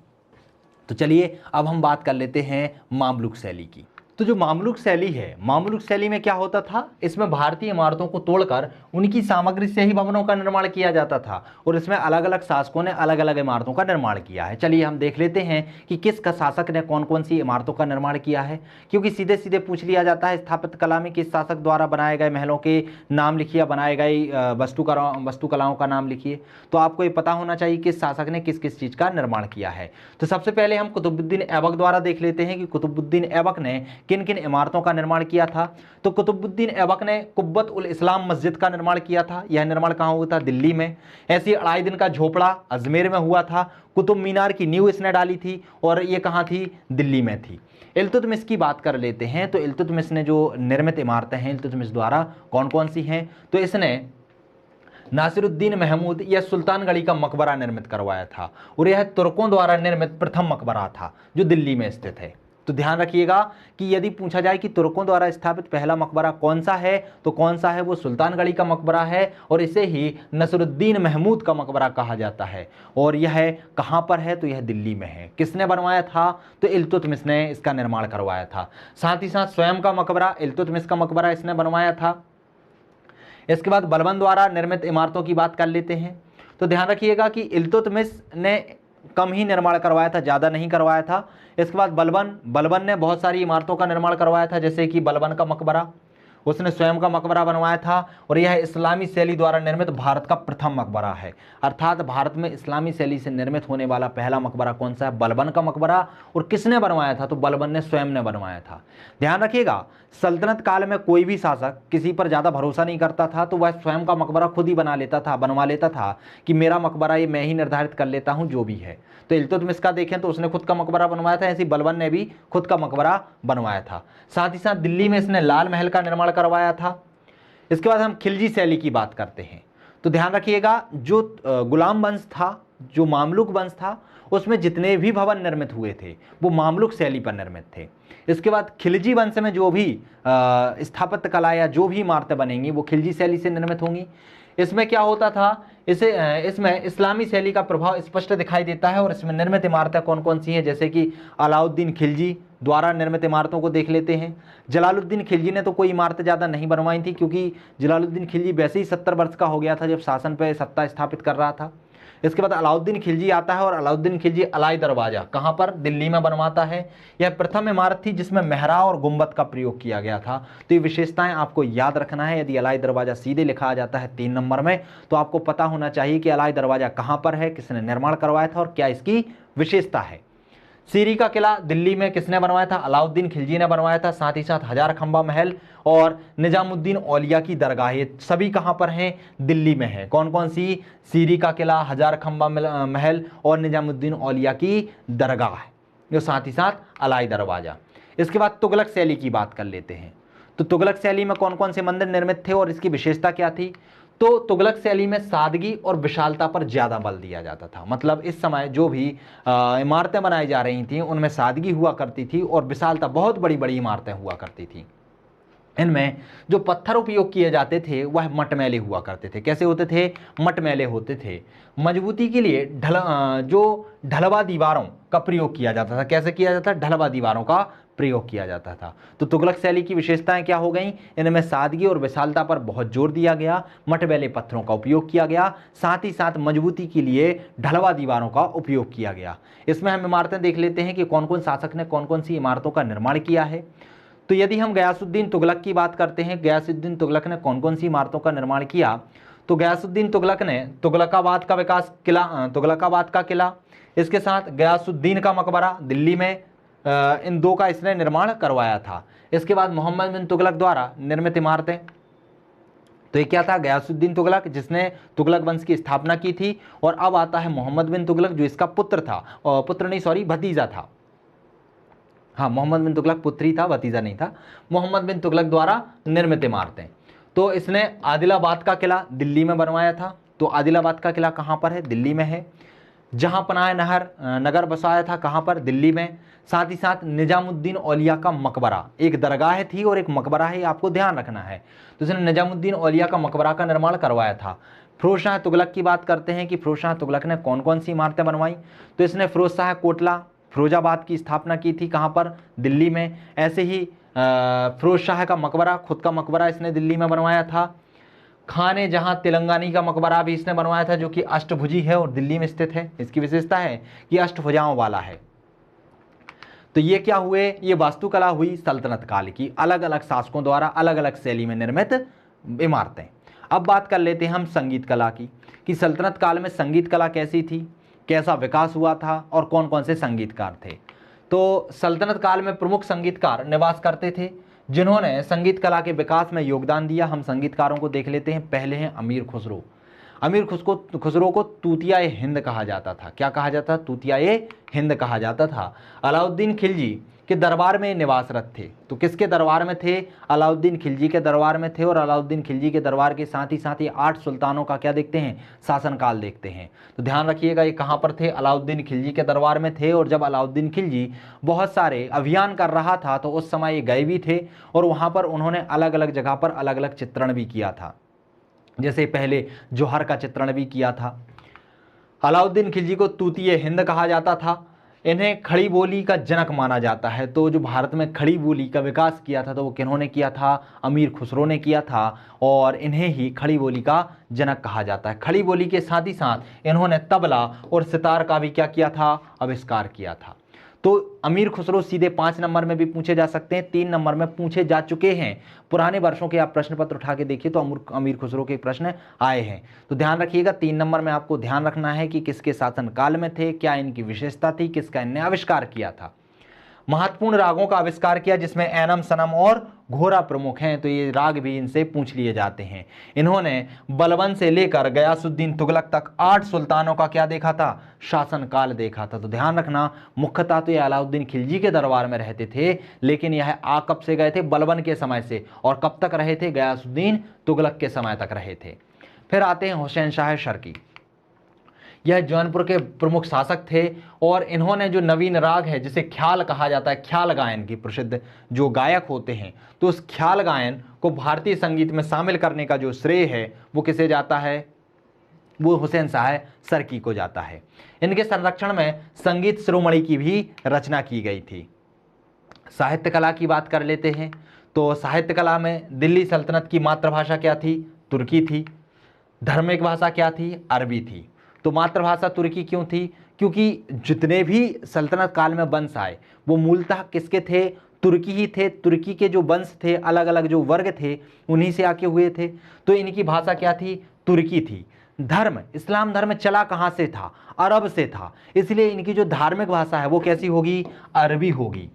तो चलिए अब हम बात कर लेते हैं मामलुक शैली की। तो जो मामलुक शैली है, मामलुक शैली में क्या होता था, इसमें भारतीय इमारतों को तोड़कर उनकी सामग्री से ही भवनों का निर्माण किया जाता था और इसमें अलग अलग शासकों ने अलग अलग इमारतों का निर्माण किया है। चलिए हम देख लेते हैं कि किस का शासक ने कौन कौन सी इमारतों का निर्माण किया है, क्योंकि सीधे सीधे पूछ लिया जाता है स्थापत्य कला में किस शासक द्वारा बनाए गए महलों के नाम लिखिए, बनाए गए वास्तुकलाओं का नाम लिखिए। तो आपको ये पता होना चाहिए किस शासक ने किस किस चीज़ का निर्माण किया है। तो सबसे पहले हम कुतुबुद्दीन ऐबक द्वारा देख लेते हैं कि कुतुबुद्दीन ऐबक ने किन किन इमारतों का निर्माण किया था। तो कुतुबुद्दीन ऐबक ने कुब्बत उल इस्लाम मस्जिद का निर्माण किया था। यह निर्माण कहाँ हुआ था, दिल्ली में। ऐसी 2.5 दिन का झोपड़ा अजमेर में हुआ था। कुतुब मीनार की नींव इसने डाली थी और ये कहाँ थी, दिल्ली में थी। इल्तुतमिश की बात कर लेते हैं। तो इल्तुतमिश ने जो निर्मित इमारतें हैं इल्तुतमिश द्वारा कौन कौन सी हैं, तो इसने नासिरुद्दीन महमूद या सुल्तानगढ़ी का मकबरा निर्मित करवाया था और यह तुर्कों द्वारा निर्मित प्रथम मकबरा था जो दिल्ली में स्थित है। तो ध्यान रखिएगा कि यदि पूछा जाए कि तुर्कों द्वारा स्थापित पहला मकबरा कौन सा है, तो कौन सा है, वो सुल्तानगढ़ी का मकबरा है और इसे ही नसरुद्दीन महमूद का मकबरा कहा जाता है। और यह कहाँ पर है, तो यह दिल्ली में है। किसने बनवाया था, तो इल्तुतमिश ने इसका निर्माण करवाया था। साथ ही साथ स्वयं का मकबरा, इल्तुतमिश का मकबरा इसने बनवाया था। इसके बाद बलबन द्वारा निर्मित इमारतों की बात कर लेते हैं। तो ध्यान रखिएगा कि इल्तुतमिश ने कम ही निर्माण करवाया था, ज़्यादा नहीं करवाया था। इसके बाद बलबन ने बहुत सारी इमारतों का निर्माण करवाया था, जैसे कि बलबन का मकबरा, उसने स्वयं का मकबरा बनवाया था और यह इस्लामी शैली द्वारा निर्मित भारत का प्रथम मकबरा है। अर्थात भारत में इस्लामी शैली से निर्मित होने वाला पहला मकबरा कौन सा है, बलबन का मकबरा। और किसने बनवाया था, तो बलबन ने स्वयं ने बनवाया था। ध्यान रखिएगा, सल्तनत काल में कोई भी शासक किसी पर ज़्यादा भरोसा नहीं करता था, तो वह स्वयं का मकबरा खुद ही बनवा लेता था कि मेरा मकबरा ये मैं ही निर्धारित कर लेता हूँ जो भी है। तो इल्तुतमिश का देखें तो उसने खुद का मकबरा बनवाया था, ऐसे बलबन ने भी खुद का मकबरा बनवाया था। साथ ही साथ दिल्ली में इसने लाल महल का निर्माण करवाया था। इसके बाद हम खिलजी शैली की बात करते हैं। तो ध्यान रखिएगा, जो गुलाम वंश था, जो मामलुक वंश था, उसमें जितने भी भवन निर्मित हुए थे वो मामलुक शैली पर निर्मित थे। इसके बाद खिलजी वंश में जो भी स्थापत्य कला या जो भी इमारतें बनेंगी वो खिलजी शैली से निर्मित होंगी। इसमें क्या होता था, इसमें इस्लामी शैली का प्रभाव स्पष्ट दिखाई देता है। और इसमें निर्मित इमारतें कौन कौन सी हैं, जैसे कि अलाउद्दीन खिलजी द्वारा निर्मित इमारतों को देख लेते हैं। जलालुद्दीन खिलजी ने तो कोई इमारतें ज़्यादा नहीं बनवाई थी, क्योंकि जलालुद्दीन खिलजी वैसे ही 70 वर्ष का हो गया था जब शासन पर सत्ता स्थापित कर रहा था। इसके बाद अलाउद्दीन खिलजी आता है और अलाउद्दीन खिलजी अलाई दरवाज़ा कहाँ पर, दिल्ली में बनवाता है। यह प्रथम इमारत थी जिसमें मेहराब और गुंबद का प्रयोग किया गया था। तो ये विशेषताएं आपको याद रखना है। यदि अलाई दरवाज़ा सीधे लिखा आ जाता है 3 नंबर में, तो आपको पता होना चाहिए कि अलाई दरवाज़ा कहाँ पर है, किसने निर्माण करवाया था और क्या इसकी विशेषता है। सीरी का किला दिल्ली में किसने बनवाया था, अलाउद्दीन खिलजी ने बनवाया था। साथ ही साथ हजार खंबा महल और निजामुद्दीन औलिया की दरगाह, ये सभी कहाँ पर हैं, दिल्ली में है। कौन कौन सी, सीरी का किला, हजार खंबा महल और निजामुद्दीन औलिया की दरगाह, जो साथ ही साथ अलाई दरवाज़ा। इसके बाद तुगलक शैली की बात कर लेते हैं। तो तुगलक शैली में कौन कौन से मंदिर निर्मित थे और इसकी विशेषता क्या थी। तो तुगलक शैली में सादगी और विशालता पर ज़्यादा बल दिया जाता था। मतलब इस समय जो भी इमारतें बनाई जा रही थीं उनमें सादगी हुआ करती थी और विशालता, बहुत बड़ी बड़ी इमारतें हुआ करती थी। इनमें जो पत्थर उपयोग किए जाते थे वह मटमैले हुआ करते थे। कैसे होते थे, मटमैले होते थे। मजबूती के लिए जो ढलवा दीवारों का प्रयोग किया जाता था। कैसे किया जाता था, ढलवा दीवारों का प्रयोग किया जाता था। तो तुगलक शैली की विशेषताएं क्या हो गई, इनमें सादगी और विशालता पर बहुत जोर दिया गया, मटमैले पत्थरों का उपयोग किया गया, साथ ही साथ मजबूती के लिए ढलवा दीवारों का उपयोग किया गया। इसमें हम इमारतें देख लेते हैं कि कौन कौन शासक ने कौन कौन सी इमारतों का निर्माण किया है। तो यदि हम गयासुद्दीन तुगलक की बात करते हैं, गयासुद्दीन तुगलक ने कौन कौन सी इमारतों का निर्माण किया, तो गयासुद्दीन तुगलक ने तुगलकाबाद का विकास किला, तुगलकाबाद का किला, इसके साथ गयासुद्दीन का मकबरा दिल्ली में, इन दो का इसने निर्माण करवाया था। इसके बाद मोहम्मद बिन तुगलक द्वारा निर्मित इमारतें, तो ये क्या था, गयासुद्दीन तुगलक जिसने तुगलक वंश की स्थापना की थी। और अब आता है मोहम्मद बिन तुगलक जो इसका पुत्र था, पुत्र नहीं सॉरी भतीजा था। हाँ, मोहम्मद बिन तुगलक पुत्री था, भतीजा नहीं था। मोहम्मद बिन तुगलक द्वारा निर्मित इमारतें, तो इसने आदिलाबाद का किला दिल्ली में बनवाया था। तो आदिलाबाद का किला कहाँ पर है, दिल्ली में है। जहाँ पनाह नगर बसाया था, कहाँ पर, दिल्ली में। साथ ही साथ निजामुद्दीन औलिया का मकबरा, एक दरगाह थी और एक मकबरा है, आपको ध्यान रखना है। तो इसने निजामुद्दीन औलिया का मकबरा का निर्माण करवाया था। फिरोज शाह तुगलक की बात करते हैं कि फिरोज शाह तुगलक ने कौन कौन सी इमारतें बनवाई। तो इसने फिरोज शाह कोटला फिरोजाबाद की स्थापना की थी, कहाँ पर, दिल्ली में। ऐसे ही फिरोज शाह का मकबरा, खुद का मकबरा इसने दिल्ली में बनवाया था। खान जहां तेलंगानी का मकबरा भी इसने बनवाया था, जो कि अष्टभुजी है और दिल्ली में स्थित है। इसकी विशेषता है कि अष्टभुजाओं वाला है। तो ये क्या हुए, ये वास्तुकला हुई सल्तनत काल की, अलग अलग शासकों द्वारा अलग अलग शैली में निर्मित इमारतें। अब बात कर लेते हैं हम संगीत कला की, कि सल्तनत काल में संगीत कला कैसी थी, कैसा विकास हुआ था और कौन कौन से संगीतकार थे। तो सल्तनत काल में प्रमुख संगीतकार निवास करते थे जिन्होंने संगीत कला के विकास में योगदान दिया। हम संगीतकारों को देख लेते हैं। पहले हैं अमीर खुसरो। अमीर खुसरो को तूतियाए हिंद कहा जाता था। क्या कहा जाता था, तूतियाए हिंद कहा जाता था। अलाउद्दीन खिलजी के दरबार में निवासरत थे। तो किसके दरबार में थे, अलाउद्दीन खिलजी के दरबार में थे। और अलाउद्दीन खिलजी के दरबार के साथ ही 8 सुल्तानों का क्या देखते हैं, शासनकाल देखते हैं। तो ध्यान रखिएगा, ये कहाँ पर थे, अलाउद्दीन खिलजी के दरबार में थे। और जब अलाउद्दीन खिलजी बहुत सारे अभियान कर रहा था तो उस समय ये गए भी थे और वहाँ पर उन्होंने अलग अलग जगह पर अलग अलग चित्रण भी किया था। जैसे पहले जौहर का चित्रण भी किया था। अलाउद्दीन खिलजी को तूतिए हिंद कहा जाता था। इन्हें खड़ी बोली का जनक माना जाता है। तो जो भारत में खड़ी बोली का विकास किया था तो वो किन्होंने किया था, अमीर खुसरो ने किया था। और इन्हें ही खड़ी बोली का जनक कहा जाता है। खड़ी बोली के साथ ही साथ इन्होंने तबला और सितार का भी क्या किया था, आविष्कार किया था। तो अमीर खुसरो सीधे 5 नंबर में भी पूछे जा सकते हैं, 3 नंबर में पूछे जा चुके हैं। पुराने वर्षों के आप प्रश्न पत्र उठा के देखिए तो अमीर खुसरो के प्रश्न आए हैं। तो ध्यान रखिएगा, 3 नंबर में आपको ध्यान रखना है कि किसके शासनकाल में थे, क्या इनकी विशेषता थी, किसका इनने आविष्कार किया था। महत्वपूर्ण रागों का आविष्कार किया जिसमें ऐनम, सनम और घोरा प्रमुख हैं। तो ये राग भी इनसे पूछ लिए जाते हैं। इन्होंने बलबन से लेकर गयासुद्दीन तुगलक तक 8 सुल्तानों का क्या देखा था, शासनकाल देखा था। तो ध्यान रखना, मुख्यतः तो ये अलाउद्दीन खिलजी के दरबार में रहते थे, लेकिन यह कब से गए थे, बलबन के समय से। और कब तक रहे थे, गयासुद्दीन तुगलक के समय तक रहे थे। फिर आते हैं हुसैन शाह शर्की। यह जौनपुर के प्रमुख शासक थे और इन्होंने जो नवीन राग है जिसे ख्याल कहा जाता है, ख्याल गायन की प्रसिद्ध जो गायक होते हैं, तो उस ख्याल गायन को भारतीय संगीत में शामिल करने का जो श्रेय है वो किसे जाता है, वो हुसैन शाह शर्की को जाता है। इनके संरक्षण में संगीत शिरोमणि की भी रचना की गई थी। साहित्य कला की बात कर लेते हैं तो साहित्य कला में दिल्ली सल्तनत की मातृभाषा क्या थी, तुर्की थी। धार्मिक भाषा क्या थी, अरबी थी। तो मातृभाषा तुर्की क्यों थी, क्योंकि जितने भी सल्तनत काल में वंश आए वो मूलतः किसके थे, तुर्की ही थे। तुर्की के जो वंश थे, अलग अलग जो वर्ग थे, उन्हीं से आके हुए थे। तो इनकी भाषा क्या थी, तुर्की थी। धर्म, इस्लाम धर्म चला कहाँ से था, अरब से था, इसलिए इनकी जो धार्मिक भाषा है वो कैसी होगी, अरबी होगी।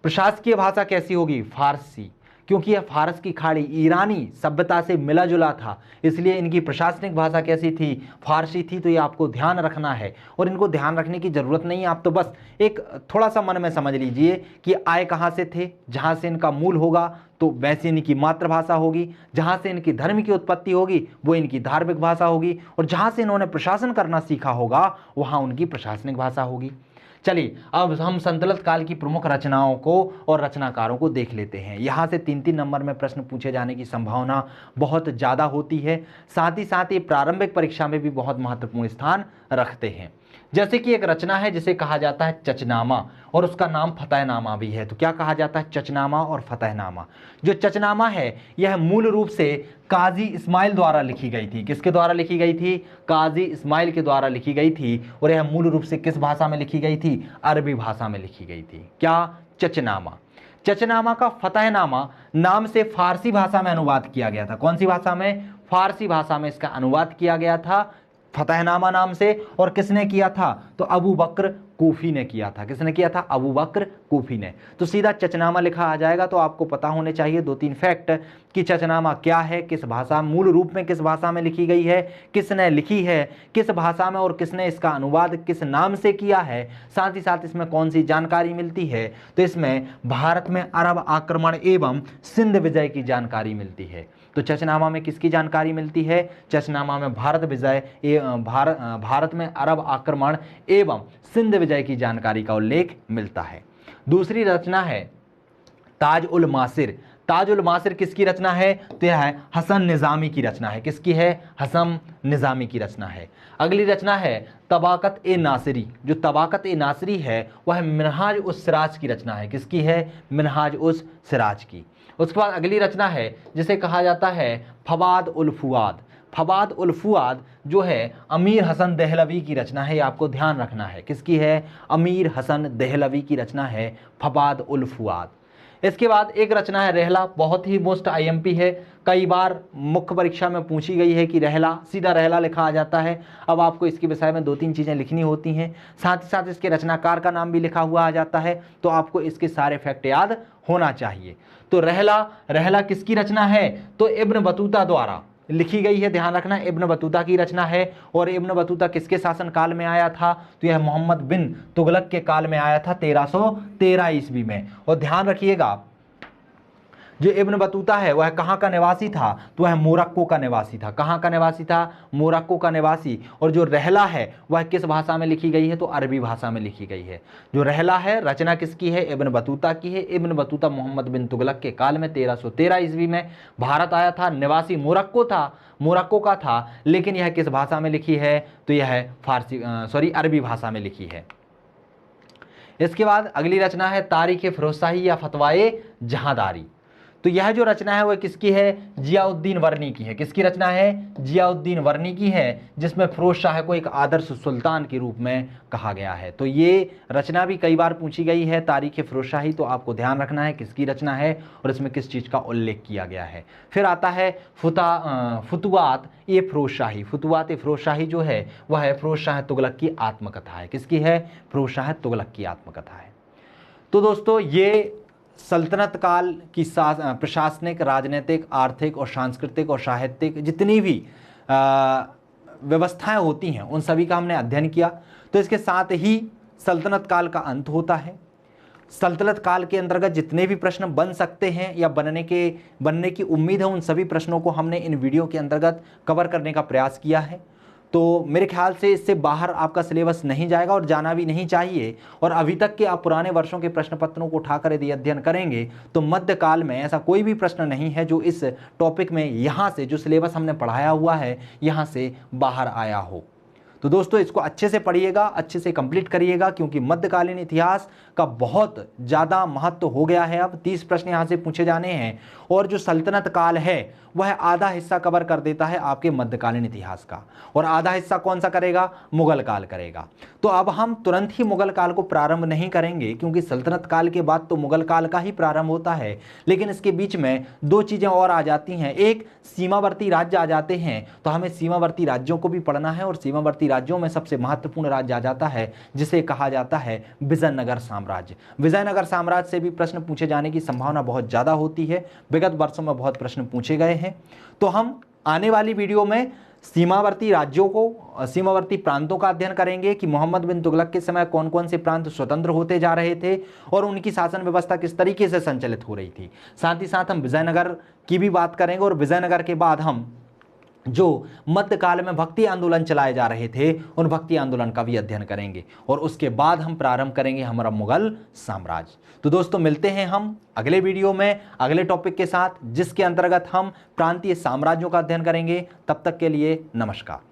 प्रशासकीय भाषा कैसी होगी, फारसी, क्योंकि यह फारस की खाड़ी ईरानी सभ्यता से मिला जुला था, इसलिए इनकी प्रशासनिक भाषा कैसी थी, फारसी थी। तो ये आपको ध्यान रखना है और इनको ध्यान रखने की ज़रूरत नहीं है, आप तो बस एक थोड़ा सा मन में समझ लीजिए कि आए कहाँ से थे, जहाँ से इनका मूल होगा तो वैसे इनकी मातृभाषा होगी, जहाँ से इनकी धर्म की उत्पत्ति होगी वो इनकी धार्मिक भाषा होगी, और जहाँ से इन्होंने प्रशासन करना सीखा होगा वहाँ उनकी प्रशासनिक भाषा होगी। चलिए अब हम संतुलित काल की प्रमुख रचनाओं को और रचनाकारों को देख लेते हैं। यहाँ से 3-3 नंबर में प्रश्न पूछे जाने की संभावना बहुत ज़्यादा होती है, साथ ही साथ ये प्रारंभिक परीक्षा में भी बहुत महत्वपूर्ण स्थान रखते हैं। जैसे कि एक रचना है जिसे कहा जाता है चचनामा, और उसका नाम फतेहनामा भी है। तो क्या कहा जाता है, चचनामा और फतेहनामा। जो चचनामा है यह मूल रूप से काजी इस्माइल द्वारा लिखी गई थी। किसके द्वारा लिखी गई थी, काजी इस्माइल के द्वारा लिखी गई थी, और यह मूल रूप से किस भाषा में लिखी गई थी, अरबी भाषा में लिखी गई थी। क्या, चचनामा। चचनामा का फतेहनामा नाम से फारसी भाषा में अनुवाद किया गया था। कौन सी भाषा में, फारसी भाषा में इसका अनुवाद किया गया था फतेहनामा नाम से। और किसने किया था, तो अबू बकर कूफी ने किया था। किसने किया था, अबू बकर कूफी ने। तो सीधा चचनामा लिखा आ जाएगा। तो आपको पता होने चाहिए 2-3 फैक्ट कि चचनामा क्या है, किस भाषा, मूल रूप में किस भाषा में लिखी गई है, किसने लिखी है, किस भाषा में, और किसने इसका अनुवाद किस नाम से किया है। साथ ही साथ इसमें कौन सी जानकारी मिलती है, तो इसमें भारत में अरब आक्रमण एवं सिंध विजय की जानकारी मिलती है। तो चचनामा में किसकी जानकारी मिलती है, चचनामा में भारत विजय, भारत में अरब आक्रमण एवं सिंध विजय की जानकारी का उल्लेख मिलता है। दूसरी रचना है ताज उल मासिर। ताज उल मासिर किसकी रचना है, तो यह है हसन निज़ामी की रचना है। किसकी है, हसन निज़ामी की रचना है। अगली रचना है तबाकत ए नासिरी। जो तबाकत ए नासिरी है वह मिनहाज उस सिराज की रचना है। किसकी है, मिनहाज उस सिराज की। उसके बाद अगली रचना है जिसे कहा जाता है फवाद उल फुआद। फवाद उल फुआद जो है अमीर हसन देहलवी की रचना है, ये आपको ध्यान रखना है। किसकी है, अमीर हसन देहलवी की रचना है फवाद उल फुआद। इसके बाद एक रचना है रहला, बहुत ही मोस्ट आईएमपी है, कई बार मुख्य परीक्षा में पूछी गई है कि रहला, सीधा रहला लिखा आ जाता है। अब आपको इसके विषय में 2-3 चीज़ें लिखनी होती हैं, साथ ही साथ इसके रचनाकार का नाम भी लिखा हुआ आ जाता है। तो आपको इसके सारे फैक्ट याद होना चाहिए। तो रहला किसकी रचना है, तो इब्न बतूता द्वारा लिखी गई है, ध्यान रखना इब्न बतूता की रचना है। और इब्न बतूता किसके शासन काल में आया था, तो यह मोहम्मद बिन तुगलक के काल में आया था 1313 ईस्वी में। और ध्यान रखिएगा जो इब्न बतूता है वह कहाँ का निवासी था, तो वह मोरक्को का निवासी था। कहाँ का निवासी था, मोरक्को का निवासी। और जो रहला है वह किस भाषा में लिखी गई है, तो अरबी भाषा में लिखी गई है। जो रहला है रचना किसकी है, इब्न बतूता की है। इब्न बतूता मोहम्मद बिन तुगलक के काल में 1313 ईस्वी में भारत आया था, निवासी मोरक्को का था। लेकिन यह किस भाषा में लिखी है, तो यह अरबी भाषा में लिखी है। इसके बाद अगली रचना है तारीख फिरोजशाही या फतवाए जहांदारी। तो यह जो रचना है वह किसकी है, जियाउद्दीन वर्नी की है। किसकी रचना है, जियाउद्दीन वर्नी की है, जिसमें फिरोज शाह को एक आदर्श सुल्तान के रूप में कहा गया है। तो ये रचना भी कई बार पूछी गई है, तारीख फिरोजशाही। तो आपको ध्यान रखना है किसकी रचना है और इसमें किस चीज़ का उल्लेख किया गया है। फिर आता है फुतुआत ए फिरोजशाही। फुतुआत ए फिरोजशाही जो है वह है फिरोज शाह तुगलक की आत्मकथा है। किसकी है, फिरोज शाह तुगलक की आत्मकथा है। तो दोस्तों ये सल्तनत काल की प्रशासनिक, राजनीतिक, आर्थिक और सांस्कृतिक और साहित्यिक जितनी भी व्यवस्थाएं होती हैं उन सभी का हमने अध्ययन किया। तो इसके साथ ही सल्तनत काल का अंत होता है। सल्तनत काल के अंतर्गत जितने भी प्रश्न बन सकते हैं या बनने की उम्मीद है, उन सभी प्रश्नों को हमने इन वीडियो के अंतर्गत कवर करने का प्रयास किया है। तो मेरे ख्याल से इससे बाहर आपका सिलेबस नहीं जाएगा और जाना भी नहीं चाहिए। और अभी तक के आप पुराने वर्षों के प्रश्न पत्रों को उठाकर यदि अध्ययन करेंगे तो मध्यकाल में ऐसा कोई भी प्रश्न नहीं है जो इस टॉपिक में यहाँ से जो सिलेबस हमने पढ़ाया हुआ है यहाँ से बाहर आया हो। तो दोस्तों इसको अच्छे से पढ़िएगा, अच्छे से कंप्लीट करिएगा, क्योंकि मध्यकालीन इतिहास का बहुत ज़्यादा महत्व हो गया है। अब 30 प्रश्न यहाँ से पूछे जाने हैं और जो सल्तनत काल है वह आधा हिस्सा कवर कर देता है आपके मध्यकालीन इतिहास का, और आधा हिस्सा कौन सा करेगा? मुगल काल करेगा। तो अब हम तुरंत ही मुगल काल को प्रारंभ नहीं करेंगे, क्योंकि सल्तनत काल के बाद तो मुगल काल का ही प्रारंभ होता है, लेकिन इसके बीच में दो चीज़ें और आ जाती हैं। एक, सीमावर्ती राज्य आ जाते हैं, तो हमें सीमावर्ती राज्यों को भी पढ़ना है, और सीमावर्ती राज्यों में सबसे महत्वपूर्ण राज्य आ जाता है जिसे कहा जाता है विजयनगर साम्राज्य। विजयनगर साम्राज्य से भी प्रश्न पूछे जाने की संभावना बहुत ज़्यादा होती है, विगत वर्षों में बहुत प्रश्न पूछे गए हैं। तो हम आने वाली वीडियो में सीमावर्ती राज्यों को, सीमावर्ती प्रांतों का अध्ययन करेंगे कि मोहम्मद बिन तुगलक के समय कौन कौन से प्रांत स्वतंत्र होते जा रहे थे और उनकी शासन व्यवस्था किस तरीके से संचालित हो रही थी। साथ ही साथ हम विजयनगर की भी बात करेंगे, और विजयनगर के बाद हम जो मध्यकाल में भक्ति आंदोलन चलाए जा रहे थे उन भक्ति आंदोलन का भी अध्ययन करेंगे, और उसके बाद हम प्रारंभ करेंगे हमारा मुगल साम्राज्य। तो दोस्तों मिलते हैं हम अगले वीडियो में अगले टॉपिक के साथ, जिसके अंतर्गत हम प्रांतीय साम्राज्यों का अध्ययन करेंगे। तब तक के लिए नमस्कार।